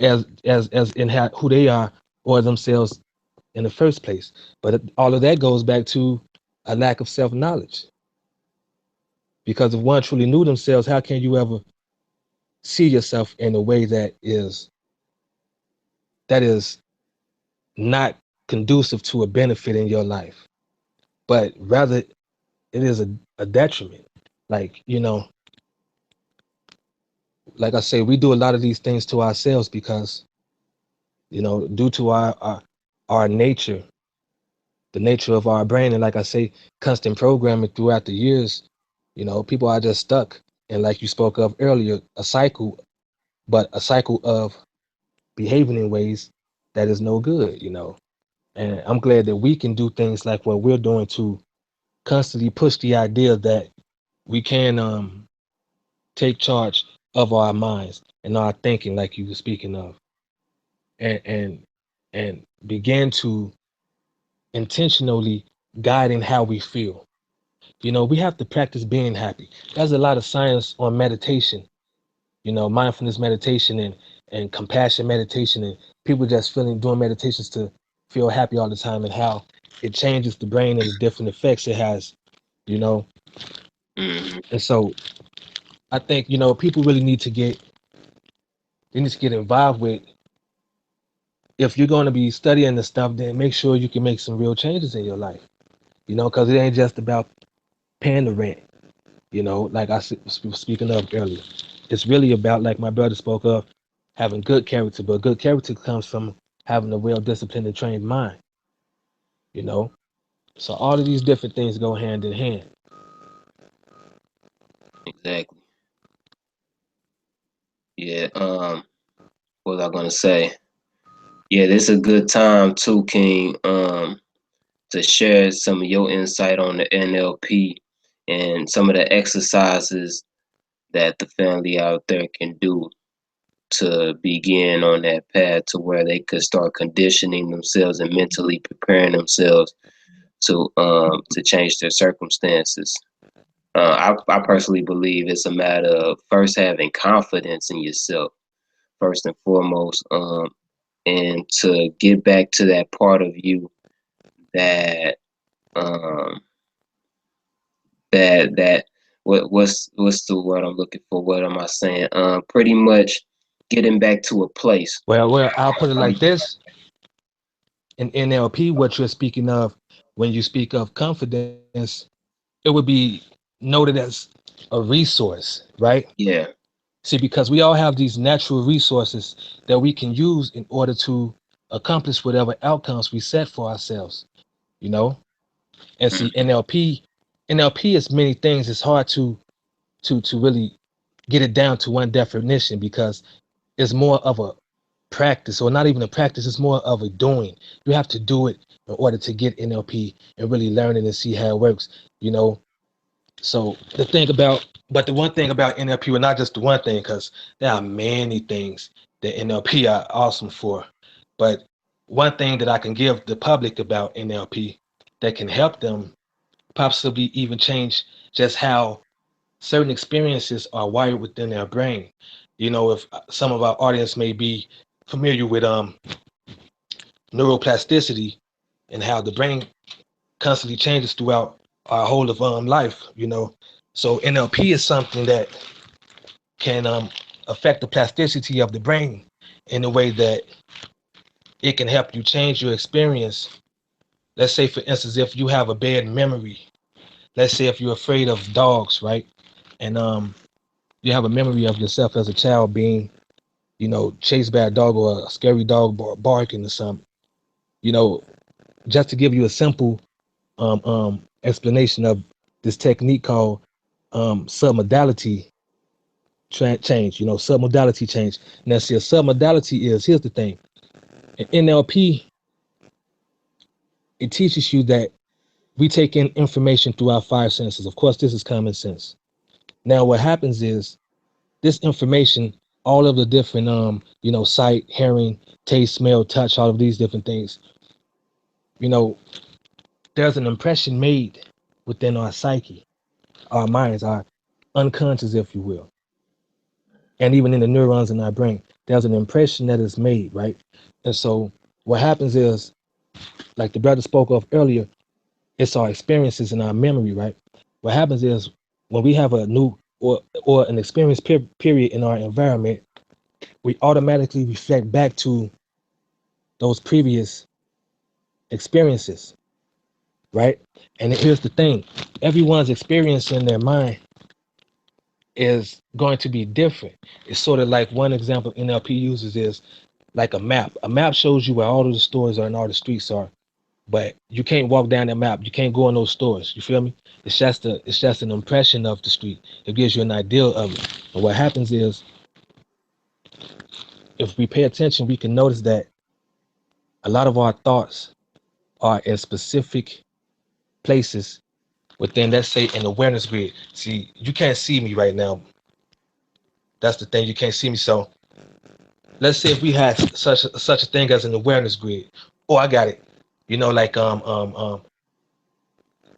as in who they are or themselves in the first place. But all of that goes back to a lack of self knowledge. Because if one truly knew themselves, how can you ever see yourself in a way that is not conducive to a benefit in your life, but rather it is a detriment. Like, like I say, we do a lot of these things to ourselves because, due to our nature, the nature of our brain, and like I say, constant programming throughout the years, people are just stuck. And like you spoke of earlier, a cycle, but a cycle of behaving in ways that is no good. And I'm glad that we can do things like what we're doing to constantly push the idea that we can take charge of our minds and our thinking, like you were speaking of, and begin to intentionally guiding how we feel. We have to practice being happy. There's a lot of science on meditation mindfulness meditation and compassion meditation, and people just feeling doing meditations to feel happy all the time, and how it changes the brain and the different effects it has, you know. Hmm. And so I think, people really need to get involved with, if you're going to be studying the stuff, then make sure you can make some real changes in your life, because it ain't just about paying the rent, like was speaking of earlier. It's really about, like my brother spoke of, having good character, but good character comes from having a well disciplined and trained mind, you know. So all of these different things go hand in hand. Exactly. Yeah. What was I gonna say? Yeah, this is a good time too, King. To share some of your insight on the NLP and some of the exercises that the family out there can do to begin on that path to where they could start conditioning themselves and mentally preparing themselves to change their circumstances. I personally believe it's a matter of first having confidence in yourself, first and foremost, and to get back to that part of you that um, that what's the word I'm looking for? What am I saying? Pretty much getting back to a place. Well, I'll put it like Um, this: in NLP, what you're speaking of when you speak of confidence, it would be noted as a resource, right? yeah. See, because we all have these natural resources that we can use in order to accomplish whatever outcomes we set for ourselves, you know? And see, Mhm. NLP is many things. It's hard to really get it down to one definition, because it's more of a practice, or not even a practice, it's more of a doing. You have to do it in order to get NLP and really learn it and see how it works, you know? So the one thing about NLP, well, not just the one thing, because there are many things that NLP are awesome for. But one thing that I can give the public about NLP that can help them possibly even change just how certain experiences are wired within their brain. If some of our audience may be familiar with neuroplasticity, and how the brain constantly changes throughout our whole of life. So NLP is something that can affect the plasticity of the brain in a way that it can help you change your experience. Let's say, for instance, if you have a bad memory, let's say if you're afraid of dogs, right? And you have a memory of yourself as a child being, chased by a dog, or a scary dog barking or something. You know, just to give you a simple explanation of this technique called submodality change. Submodality change. Now, see, a submodality is, here's the thing: in NLP, it teaches you that we take in information through our five senses. Of course, this is common sense. Now, what happens is, this information, all of the different, sight, hearing, taste, smell, touch, all of these different things, you know, there's an impression made within our psyche, our minds, our unconscious, if you will, and even in the neurons in our brain. There's an impression that is made, right? And so what happens is, like the brother spoke of earlier, it's our experiences and our memory, right? What happens is, when we have a new or an experience period in our environment, we automatically reflect back to those previous experiences, right? And here's the thing: everyone's experience in their mind is going to be different. It's sort of like, one example NLP uses is like a map. A map shows you where all of the stores are and all the streets are, but you can't walk down that map. You can't go in those stores. You feel me? It's just an impression of the street. It gives you an idea of it. And what happens is, if we pay attention, we can notice that a lot of our thoughts are in specific places within, let's say, an awareness grid. See, you can't see me right now. That's the thing. You can't see me. So let's say if we had such a thing as an awareness grid. Oh, I got it. Like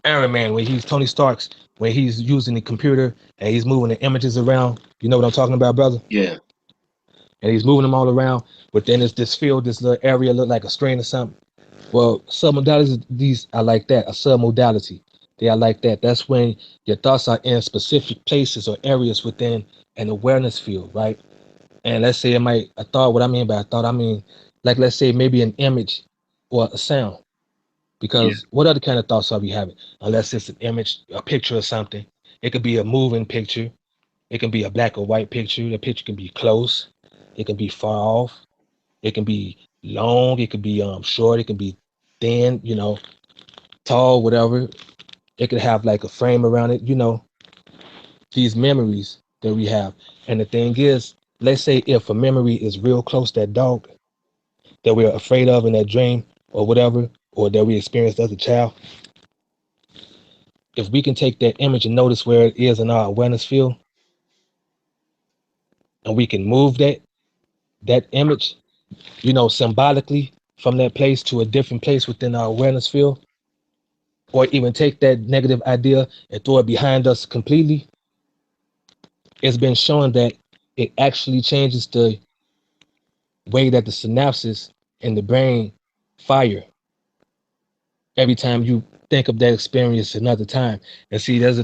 Iron Man, when he's Tony Stark's, when he's using the computer and he's moving the images around. You know what I'm talking about, brother? Yeah. And he's moving them all around. But then it's this field, this little area look like a screen or something. Well, submodalities, these are like that, a submodality. They are like that. That's when your thoughts are in specific places or areas within an awareness field, right? And let's say it might, a thought, what I mean by a thought, I mean, like, let's say maybe an image or a sound. Yeah. Because what other kind of thoughts are we having? Unless it's an image, a picture or something. It could be a moving picture. It can be a black or white picture. The picture can be close. It can be far off. It can be long. It could be short. It can be thin, tall, whatever. It could have like a frame around it, these memories that we have. And the thing is, let's say if a memory is real close to that dog that we're afraid of in that dream or whatever, or that we experienced as a child, if we can take that image and notice where it is in our awareness field, and we can move that image, symbolically from that place to a different place within our awareness field, or even take that negative idea and throw it behind us completely, it's been shown that it actually changes the way that the synapses in the brain fire every time you think of that experience another time. And see, it's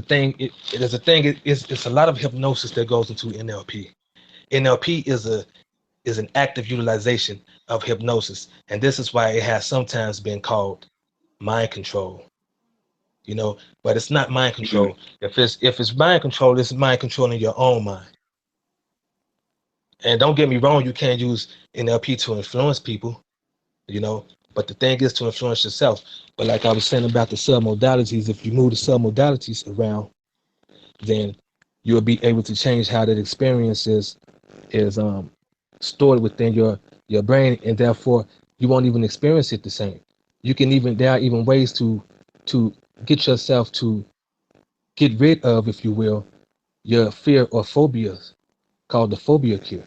a lot of hypnosis that goes into NLP. NLP is an active utilization of hypnosis. And this is why it has sometimes been called mind control. But it's not mind Mhm. control. If it's mind control, it's mind controlling your own mind. And don't get me wrong, you can't use NLP to influence people, you know. But the thing is to influence yourself. But like I was saying about the submodalities, if you move the submodalities around, then you'll be able to change how that experience is stored within your brain, and therefore you won't even experience it the same. There are even ways to get yourself to get rid of, if you will, your fear or phobias, called the phobia cure.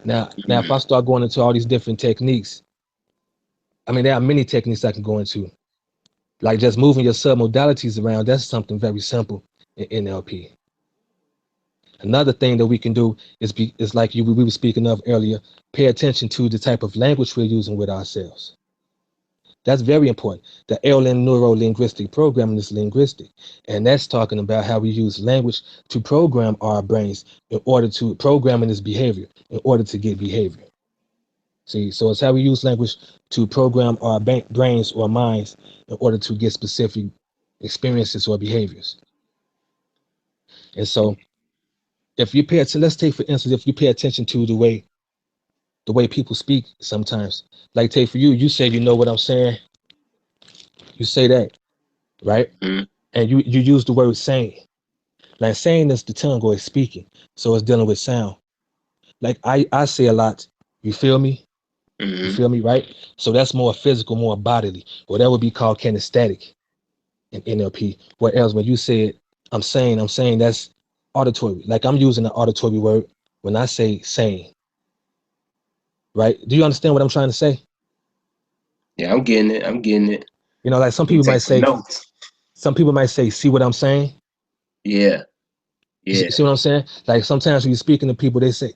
Now, if I Mhm. start going into all these different techniques, I mean, there are many techniques I can go into, like just moving your submodalities around. That's something very simple in NLP. Another thing that we can do is like we were speaking of earlier. Pay attention to the type of language we're using with ourselves. That's very important. The LN neuro linguistic programming is linguistic, and that's talking about how we use language to program our brains in order to programming this behavior in order to get behavior. See, so it's how we use language to program our brains or minds in order to get specific experiences or behaviors. And so, if you pay attention, let's take for instance, if you pay attention to the way people speak sometimes, like take for you, you say you know what I'm saying, you say that, right? Mhm. And you use the word saying. Like saying is the tongue or it's speaking, so it's dealing with sound. Like I say a lot, you feel me? You Mhm. feel me, right? So that's more physical, more bodily, or that would be called kinesthetic in NLP. Whereas when you said I'm saying that's auditory. Like I'm using an auditory word when I say saying, right? Do you understand what I'm trying to say? Yeah, I'm getting it. I'm getting it. Like I'm gonna take some notes. some people might say, see what I'm saying? Yeah. You Yeah. see what I'm saying? Like sometimes when you're speaking to people, they say,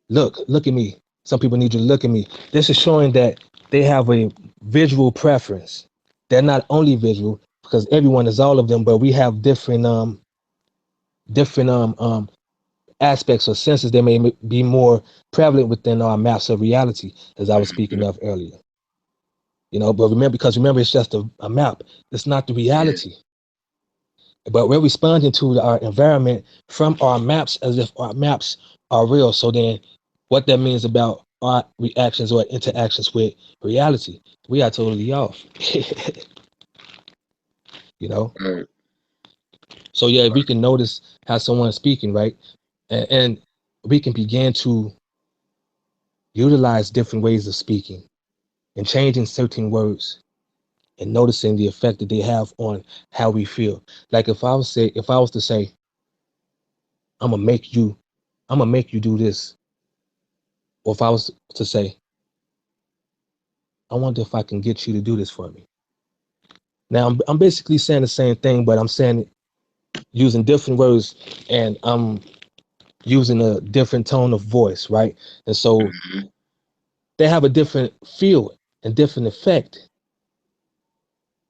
look at me. Some people need you to look at me. This is showing that they have a visual preference. They're not only visual because everyone is all of them, but we have different aspects or senses that may be more prevalent within our maps of reality, as I was speaking Mhm. of earlier. But remember, it's just a map. It's not the Yeah. reality. But we're responding to our environment from our maps as if our maps are real. So then what that means about our reactions or interactions with reality, we are totally off. you know Right. so yeah, we can notice how someone's speaking, right? And we can begin to utilize different ways of speaking and changing certain words and noticing the effect that they have on how we feel. Like if I was to say, i'm gonna make you I'm gonna make you do this. Or if I was to say, I wonder if I can get you to do this for me. Now I'm basically saying the same thing, but I'm saying it using different words, and I'm using a different tone of voice, right? And so Mhm. they have a different feel and different effect.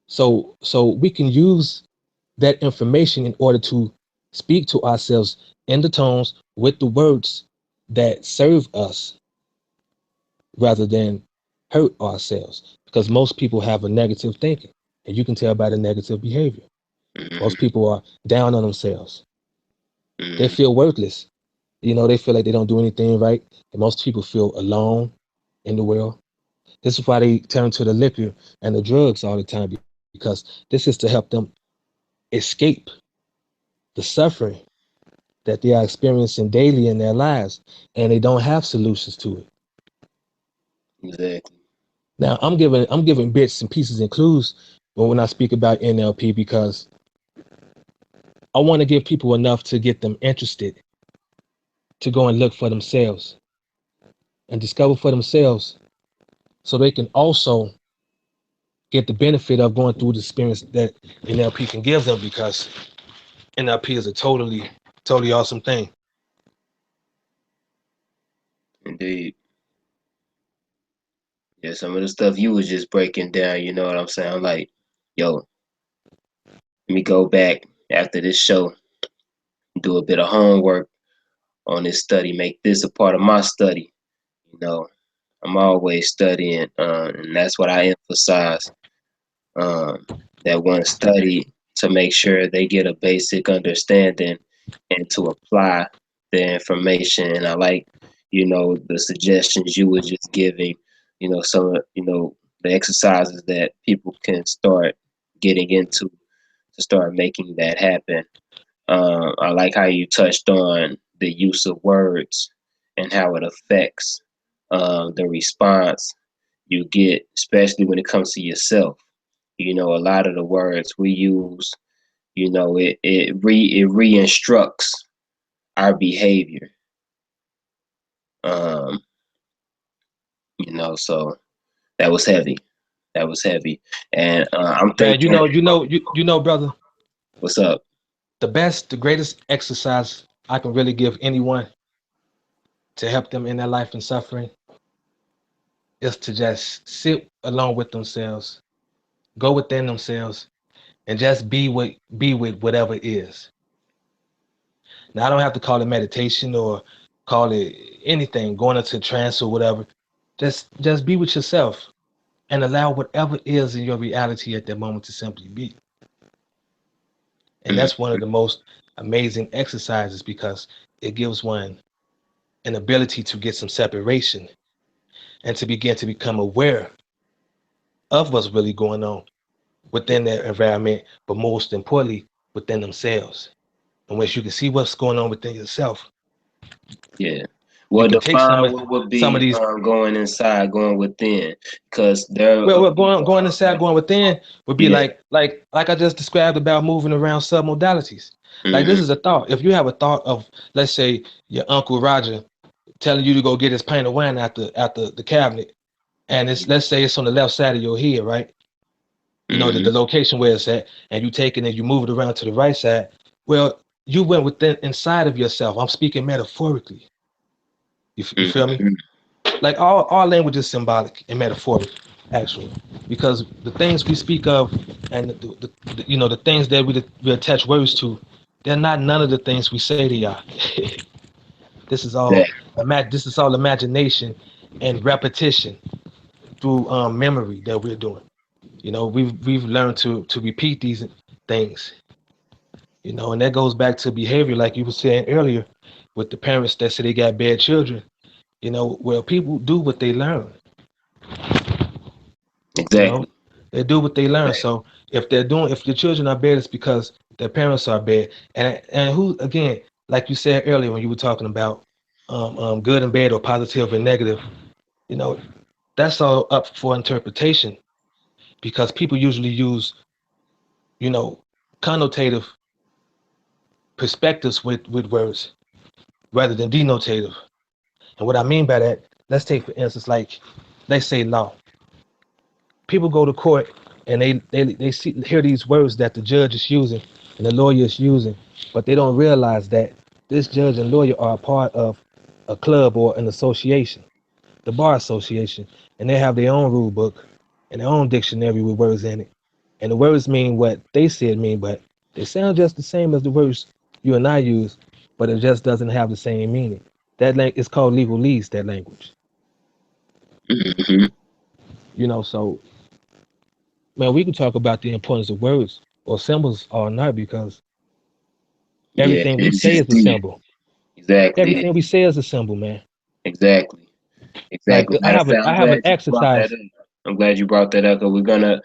So we can use that information in order to speak to ourselves in the tones with the words that serve us rather than hurt ourselves. Because most people have a negative thinking, and you can tell by the negative behavior. Most Mhm. people are down on themselves. They Mhm. feel worthless. They feel like they don't do anything right. And most people feel alone in the world. This is why they turn to the liquor and the drugs all the time, because this is to help them escape the suffering that they are experiencing daily in their lives, and they don't have solutions to it. Exactly. Now, I'm giving bits and pieces and clues when I speak about NLP, because I want to give people enough to get them interested to go and look for themselves and discover for themselves, so they can also get the benefit of going through the experience that NLP can give them, because NLP is a totally awesome thing. Indeed. Yeah, some of the stuff you was just breaking down, you know what I'm saying? I'm like, yo, let me go back after this show, do a bit of homework on this study, make this a part of my study. You know, I'm always studying, and that's what I emphasize. Um, that one study to make sure they get a basic understanding and to apply the information. And I like, the suggestions you were just giving. The exercises that people can start getting into to start making that happen. I like how you touched on the use of words and how it affects the response you get, especially when it comes to yourself. A lot of the words we use, it re-instructs our behavior. Um, so that was heavy. That was heavy. And I'm Man, thinking, brother, what's up? the greatest exercise I can really give anyone to help them in their life and suffering is to just sit alone with themselves, go within themselves, and just be with whatever it is. Now, I don't have to call it meditation or call it anything, going into trance or whatever. Just be with yourself and allow whatever is in your reality at that moment to simply be. And Mm, that's one of the most amazing exercises, because it gives one an ability to get some separation and to begin to become aware of what's really going on within their environment, but most importantly, within themselves. And once you can see what's going on within yourself, yeah. you Well, can take define what would some of be these. going inside, going within, because there are Well, people going out inside, there. going within would be Yeah. like I just described about moving around submodalities. Like, this Hmm. is a thought. If you have a thought of, let's say, your Uncle Roger telling you to go get his pint of wine out the cabinet, and it's, let's say, it's on the left side of your head, right? The Hmm. location where it's at, and you take it and you move it around to the right side. Well, you went within inside of yourself. I'm speaking metaphorically. You feel me? Hmm. Like, all language is symbolic and metaphoric, actually, because the things we speak of, and the things that we attach words to, they're not none of the things we say they are. This is all Exactly. this is all imagination and repetition through memory that we're doing. We've learned to repeat these things. And that goes back to behavior, like you were saying earlier, with the parents that say they got bad children. Well, people do what they learn. You know, Exactly. they do what they learn. So if the children are bad, it's because their parents are bad. And who, again, like you said earlier when you were talking about good and bad, or positive and negative, you know, that's all up for interpretation, because people usually use, you know, connotative perspectives with words rather than denotative. And what I mean by that, let's take for instance, like, let's say law. People go to court and hear these words that the judge is using and the lawyer is using, but they don't realize that this judge and lawyer are a part of a club or an association, the bar association, and they have their own rule book and their own dictionary with words in it, and the words mean what they said mean, but they sound just the same as the words you and I use, but it just doesn't have the same meaning. That is called legalese, that language. Hmm. So man, we can talk about the importance of words or symbols all night because Yeah, everything we it's say just is a deep. symbol. Exactly. Everything we say is a symbol, man. Exactly. Like Exactly. I Matter of have fact, I I'm have an glad you brought that exercise. up. I'm glad you brought that up. 'Cause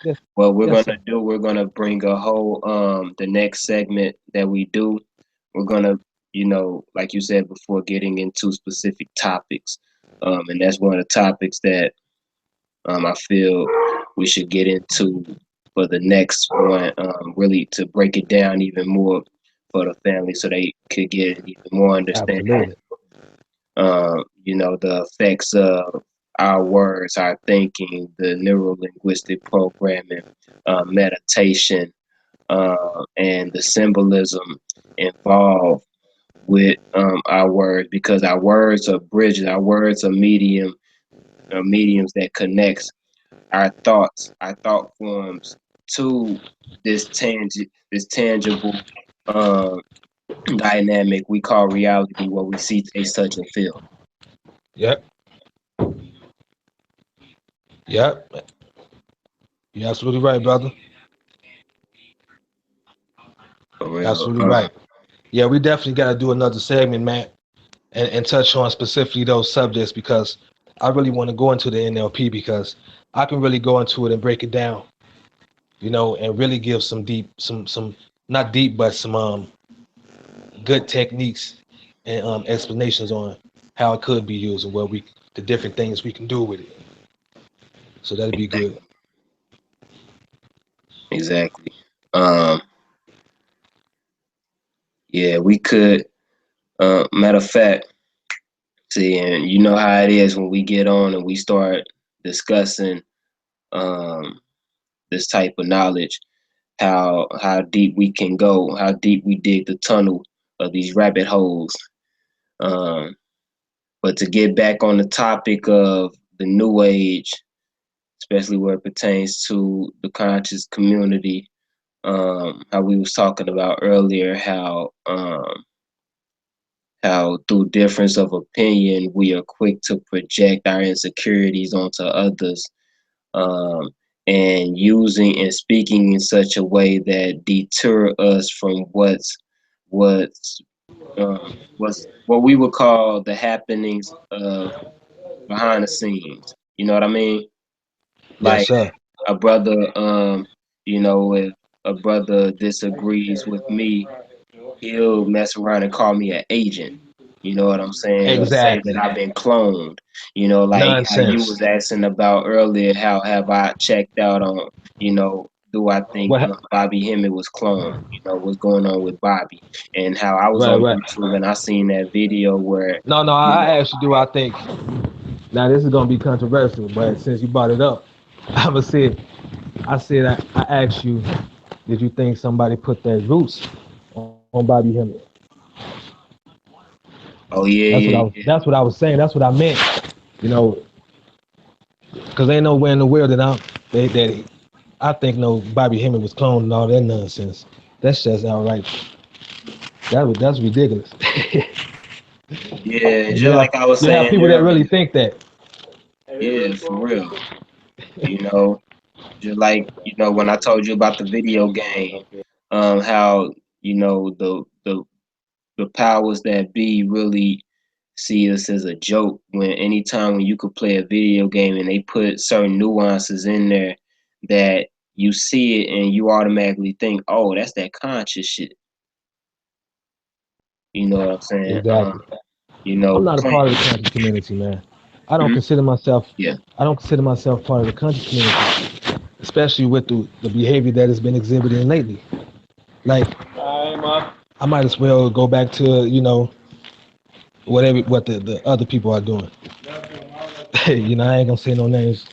Yes, what we're yes, gonna sir. do, we're gonna bring a whole the next segment that we do. We're gonna, like you said before, getting into specific topics, and that's one of the topics that I feel we should get into for the next one. Really to break it down even more for the family, so they could get even more understanding, Absolutely. the effects of our words, our thinking, the neuro linguistic programming, meditation, and the symbolism involved with our words, because our words are bridges, our words are mediums that connects our thought forms to this tangible uh, dynamic we call reality, what we see, taste, touch, and feel. Yep. Yep. You're absolutely right, brother. For real. Absolutely right. Yeah, we definitely got to do another segment, man, and touch on specifically those subjects because I really want to go into the NLP because I can really go into it and break it down, and really give some deep, some not deep, but some good techniques and explanations on how it could be used and the different things we can do with it. So that'd be good. Exactly. Um, yeah, we could. Matter of fact, see, and you know how it is when we get on and we start discussing um, this type of knowledge, how deep we can go, how deep we dig the tunnel of these rabbit holes. Um, but to get back on the topic of the new age, especially where it pertains to the conscious community, how we was talking about earlier, how through difference of opinion we are quick to project our insecurities onto others, um, and using and speaking in such a way that deter us from what's what's what we would call the happenings of behind the scenes. You know what I mean? Yes, Like sir. a brother, if a brother disagrees with me, he'll mess around and call me an agent. You know what I'm saying? Or say that Exactly. I've been cloned. Like how you Nonsense. was asking about earlier, how have I checked out on, do I think What? Bobby Hemmett was cloned? What's going on with Bobby? And how I was Right, on right. YouTube and I seen that video where, No, no. you I know, actually do. I think now this is gonna be controversial, but since you brought it up, I'ma say it. I said I asked you, did you think somebody put their roots on Bobby Hemmett? oh yeah, yeah, That's what I was saying. That's what I meant. You know, because ain't nowhere in the world that I think no Bobby Hemmett was cloned and all that nonsense. That's just outright. That's ridiculous. yeah. And Just like I was you have saying people that really earlier, think that. yeah, for real. You know, just like when I told you about the video game, how the powers that be really see us as a joke, when anytime when you could play a video game and they put certain nuances in there that you see it and you automatically think, oh, that's that conscious shit. You know what I'm saying? Exactly. I'm not a Play, part of the conscious community, man. I don't hmm consider myself. yeah, I don't consider myself part of the conscious community, especially with the behavior that has been exhibited lately. Like I might as well go back to what the other people are doing. I ain't gonna say no names,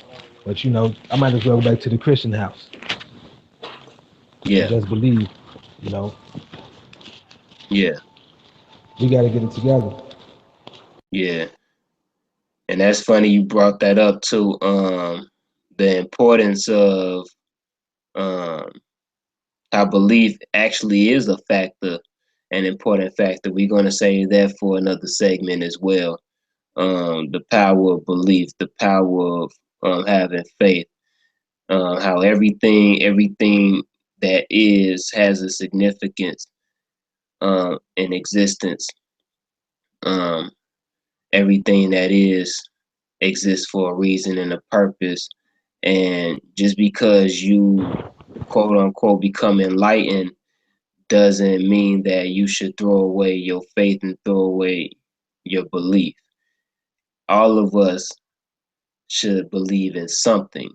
but I might as well go back to the Christian house. and Yeah. just believe. You know, Yeah. we got to get it together. Yeah. And that's funny you brought that up too. The importance of um how belief actually is a factor, an important factor. We're gonna say that for another segment as well. The power of belief, the power of having faith, how everything that is has a significance in existence. Um, Everything that is exists for a reason and a purpose. And just because you quote unquote become enlightened doesn't mean that you should throw away your faith and throw away your belief. All of us should believe in something.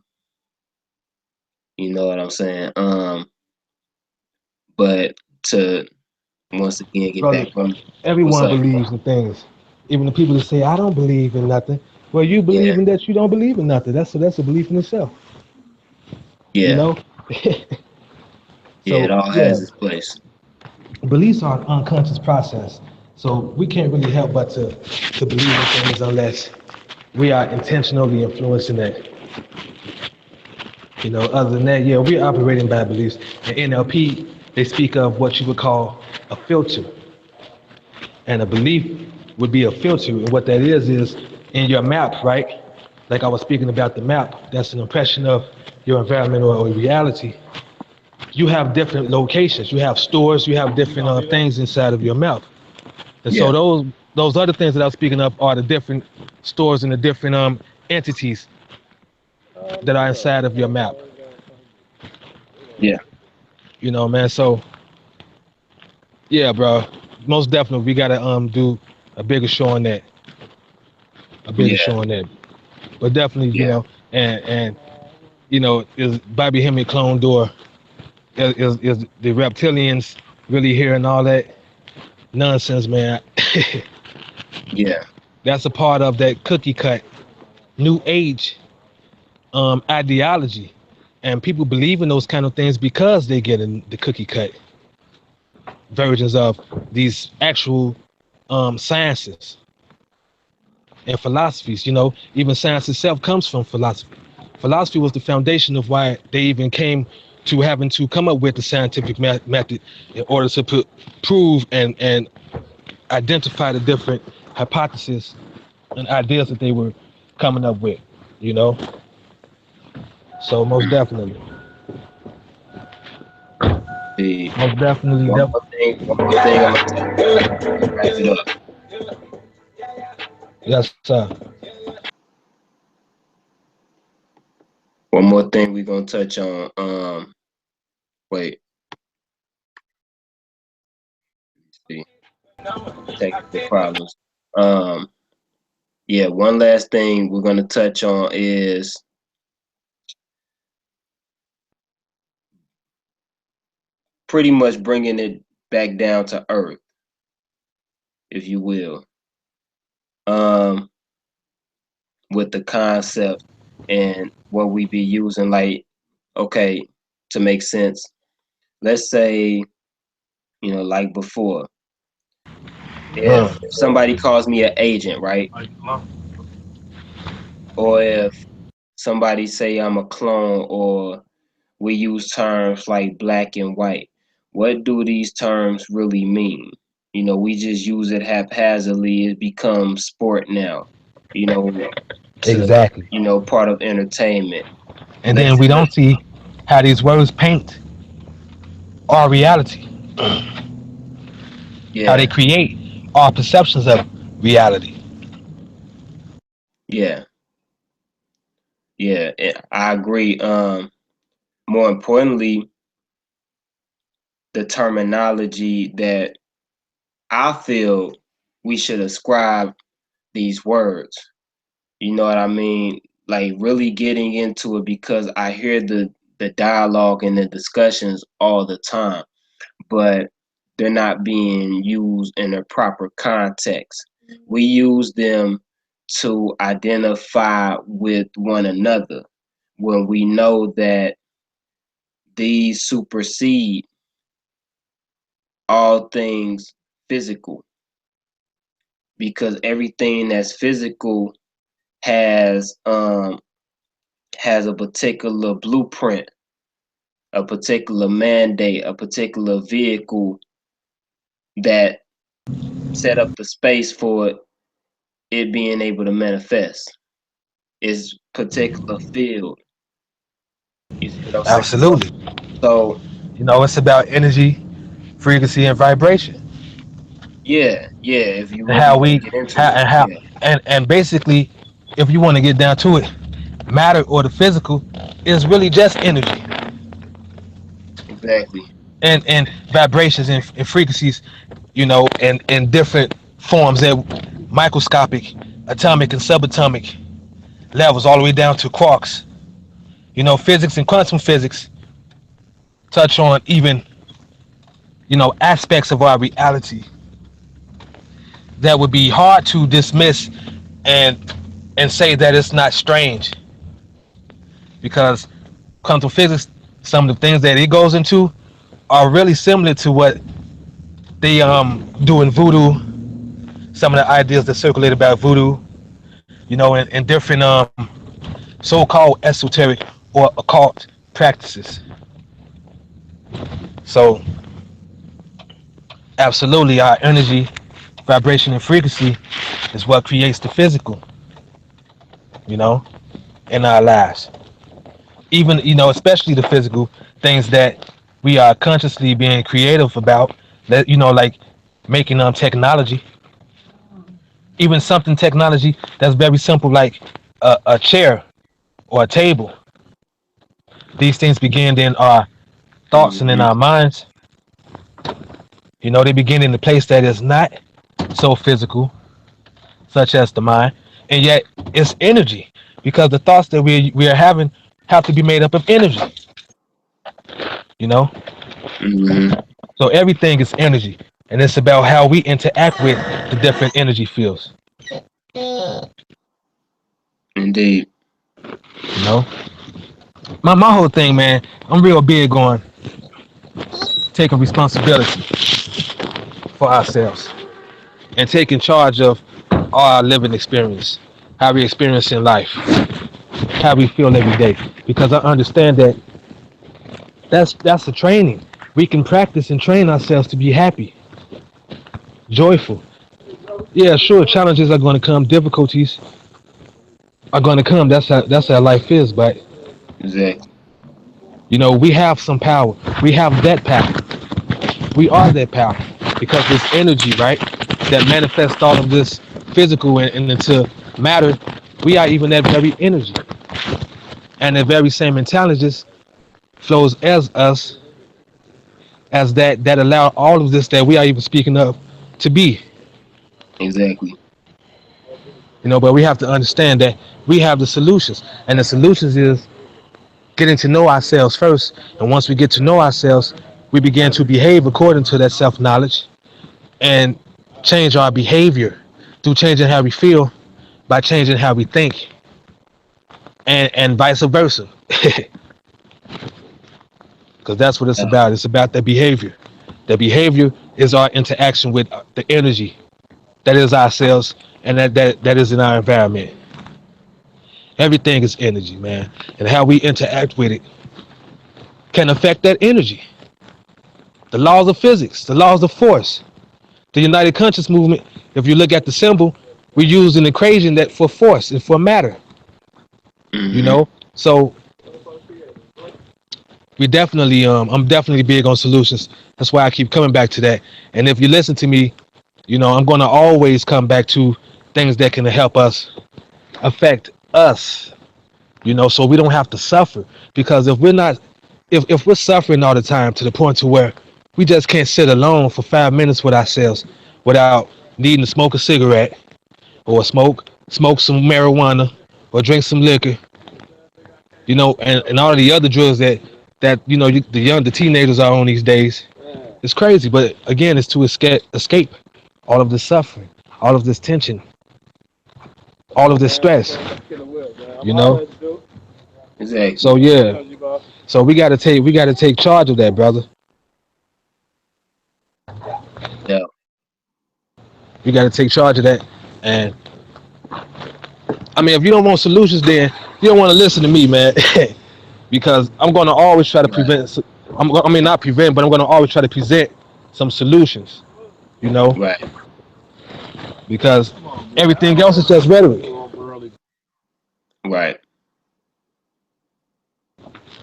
You know what I'm saying? But to once again get Brother, back on what's everyone up. believes in things. Even the people that say, I don't believe in nothing. Well, you Yeah, believe in that you don't believe in nothing. That's a belief in itself. You yeah, know? yeah. It So, all yeah, has its place. beliefs are an unconscious process. So we can't really help but to believe in things unless we are intentionally influencing that. You know, other than that, yeah, we're operating by beliefs. In NLP, they speak of what you would call a filter. And a belief would be a filter. And what that is in your map, right? Like I was speaking about the map, that's an impression of your environment or reality. You have different locations. You have stores. You have different things inside of your map. And so Yeah, those other things that I was speaking of are the different stores and the different entities that are inside of your map. yeah, You know, man. So yeah, bro. Most definitely, we gotta do a bigger show on that. A bigger yeah, show on that. But definitely, you yeah, know, and you know, is Bobby Hemming clone door? Is the reptilians really here and all that nonsense, man? yeah, That's a part of that cookie cut new age ideology, and people believe in those kind of things because they get in the cookie cut versions of these actual sciences and philosophies. You know, even science itself comes from philosophy. Philosophy was the foundation of why they even came to having to come up with the scientific method in order to prove and identify the different hypotheses and ideas that they were coming up with. You know, so the most definitely, one more thing I'm gonna touch on before we wrap it up. yes, sir. One more thing we're gonna touch on. Wait, see, technical problems. Um, yeah, one last thing we're gonna touch on is pretty much bringing it back down to earth, if you will. Um, with the concept and what we be using, like, okay, to make sense. Let's say, like before, if somebody calls me an agent, right? Or if somebody say I'm a clone, or we use terms like black and white. What do these terms really mean? We just use it haphazardly. It becomes sport now, you know, to, Exactly. part of entertainment. And then Let's we just, don't see how these words paint our reality, how they yeah, create our perceptions of reality. yeah, yeah, I agree. More importantly, the terminology that I feel we should ascribe these words. You know what I mean? Like really getting into it because I hear the dialogue and the discussions all the time, but they're not being used in a proper context. We use them to identify with one another when we know that these supersede all things physical, because everything that's physical has um has a particular blueprint, a particular mandate, a particular vehicle that set up the space for it being able to manifest its particular field. You see what I'm saying? Absolutely. So It's about energy, frequency, and vibration, yeah, yeah. If you and really how want we to get into how it, and how yeah, and basically, if you want to get down to it, matter or the physical is really just energy exactly. and vibrations and frequencies, and different forms that microscopic, atomic and subatomic levels all the way down to quarks. Physics and quantum physics touch on even, aspects of our reality that would be hard to dismiss and and say that it's not strange, because quantum physics, some of the things that it goes into are really similar to what they do in voodoo. Some of the ideas that circulate about voodoo, and different so-called esoteric or occult practices. So absolutely, our energy, vibration, and frequency is what creates the physical, you know, in our lives. Even, especially the physical things that we are consciously being creative about, that, like making technology, even something technology that's very simple, like a chair or a table. These things begin in our thoughts and in Hmm. our minds. They begin in a place that is not so physical, such as the mind, and yet it's energy, because the thoughts that we are having have to be made up of energy. You know, Hmm. so everything is energy, and it's about how we interact with the different energy fields. Indeed. You know, my whole thing, man. I'm real big on taking responsibility for ourselves and taking charge of our living experience, how we experience in life, how we feel every day. Because I understand that that's the training. We can practice and train ourselves to be happy, joyful. Yeah, sure, challenges are going to come, difficulties are going to come. That's how life is. But Exactly. we have some power. We have that power. We are that power, because this energy, right, that manifests all of this physical and into matter. We are even that very energy, and the very same intelligence flows as us, as that allow all of this that we are even speaking of to be. Exactly. But we have to understand that we have the solutions, and the solutions is getting to know ourselves first. And once we get to know ourselves, we begin to behave according to that self knowledge and change our behavior through changing how we feel by changing how we think, and vice versa. Because that's what it's about. It's about the behavior. The behavior is our interaction with the energy that is ourselves, and that is in our environment. Everything is energy, man, and how we interact with it can affect that energy. The laws of physics, the laws of force, the United Conscious Movement. If you look at the symbol, we use an equation that for force and for matter. You Hmm. know, so I'm definitely big on solutions. That's why I keep coming back to that. And if you listen to me, I'm going to always come back to things that can help us affect us. So we don't have to suffer. Because if we're suffering all the time to the point to where we just can't sit alone for 5 minutes with ourselves without needing to smoke a cigarette, or smoke some marijuana, or drink some liquor, and all of the other drugs that the teenagers are on these days. It's crazy, but again, it's to escape all of this suffering, all of this tension, all of this stress. You know. Exactly. So yeah. So we gotta take charge of that, brother. Yeah. We gotta take charge of that. And I mean, if you don't want solutions, then you don't want to listen to me, man. Because I'm gonna always try to Right. prevent. I mean, not prevent, but I'm gonna always try to present some solutions. You know, Right. because everything else is just rhetoric. Right.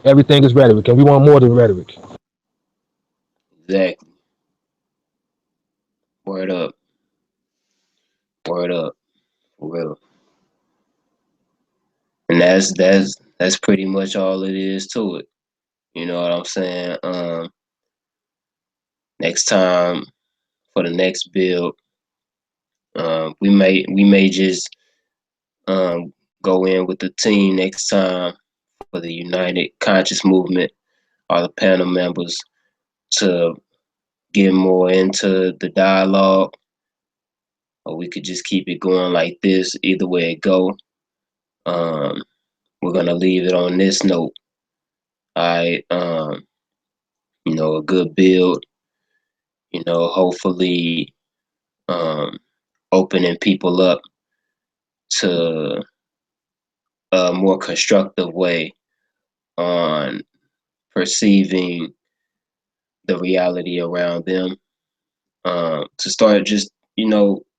Everything is rhetoric, and we want more than rhetoric. Exactly. Word up. Word up. For real. And that's pretty much all it is to it. You know what I'm saying? Next time for the next build, we may just go in with the team next time for the United Conscious Movement or the panel members to get more into the dialogue, or we could just keep it going like this. Either way it go, um, we're gonna leave it on this note. I, a good build. Hopefully, um, opening people up to a more constructive way on perceiving the reality around them. To start just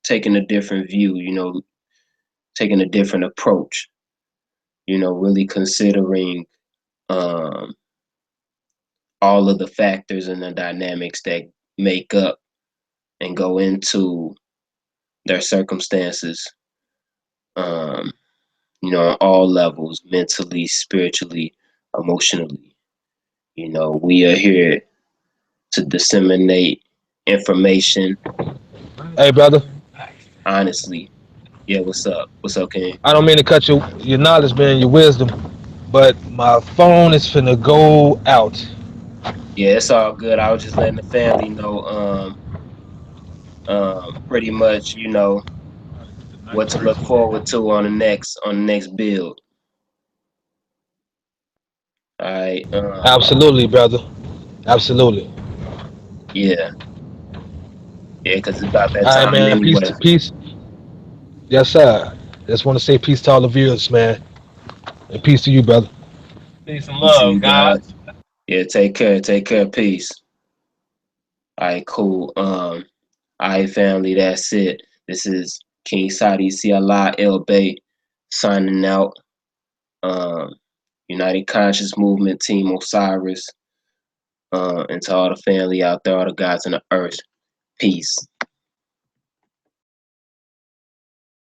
taking a different view. Taking a different approach. Really considering um, all of the factors and the dynamics that make up and go into their circumstances. Um, on all levels, mentally, spiritually, emotionally. We are here to disseminate information Hey, brother, honestly. Yeah, what's up? What's up, King? I don't mean to cut your knowledge, man, your wisdom, but my phone is finna go out. Yeah, it's all good. I was just letting the family know, pretty much, what to look forward to on the next build. All right. Absolutely, brother. Absolutely. Yeah, yeah, because it's about that All right, time man. Peace anyway. to peace. Yes, sir. Just want to say peace to all the viewers, man, and peace to you, brother. Peace and Peace to love, you guys. guys. Yeah, take care. Take care. Peace. All right, cool. All right, family. That's it. This is King Sadi Ceelah El Bay signing out. Um, United Conscious Movement Team Osiris. And to all the family out there, all the guys on the earth. Peace.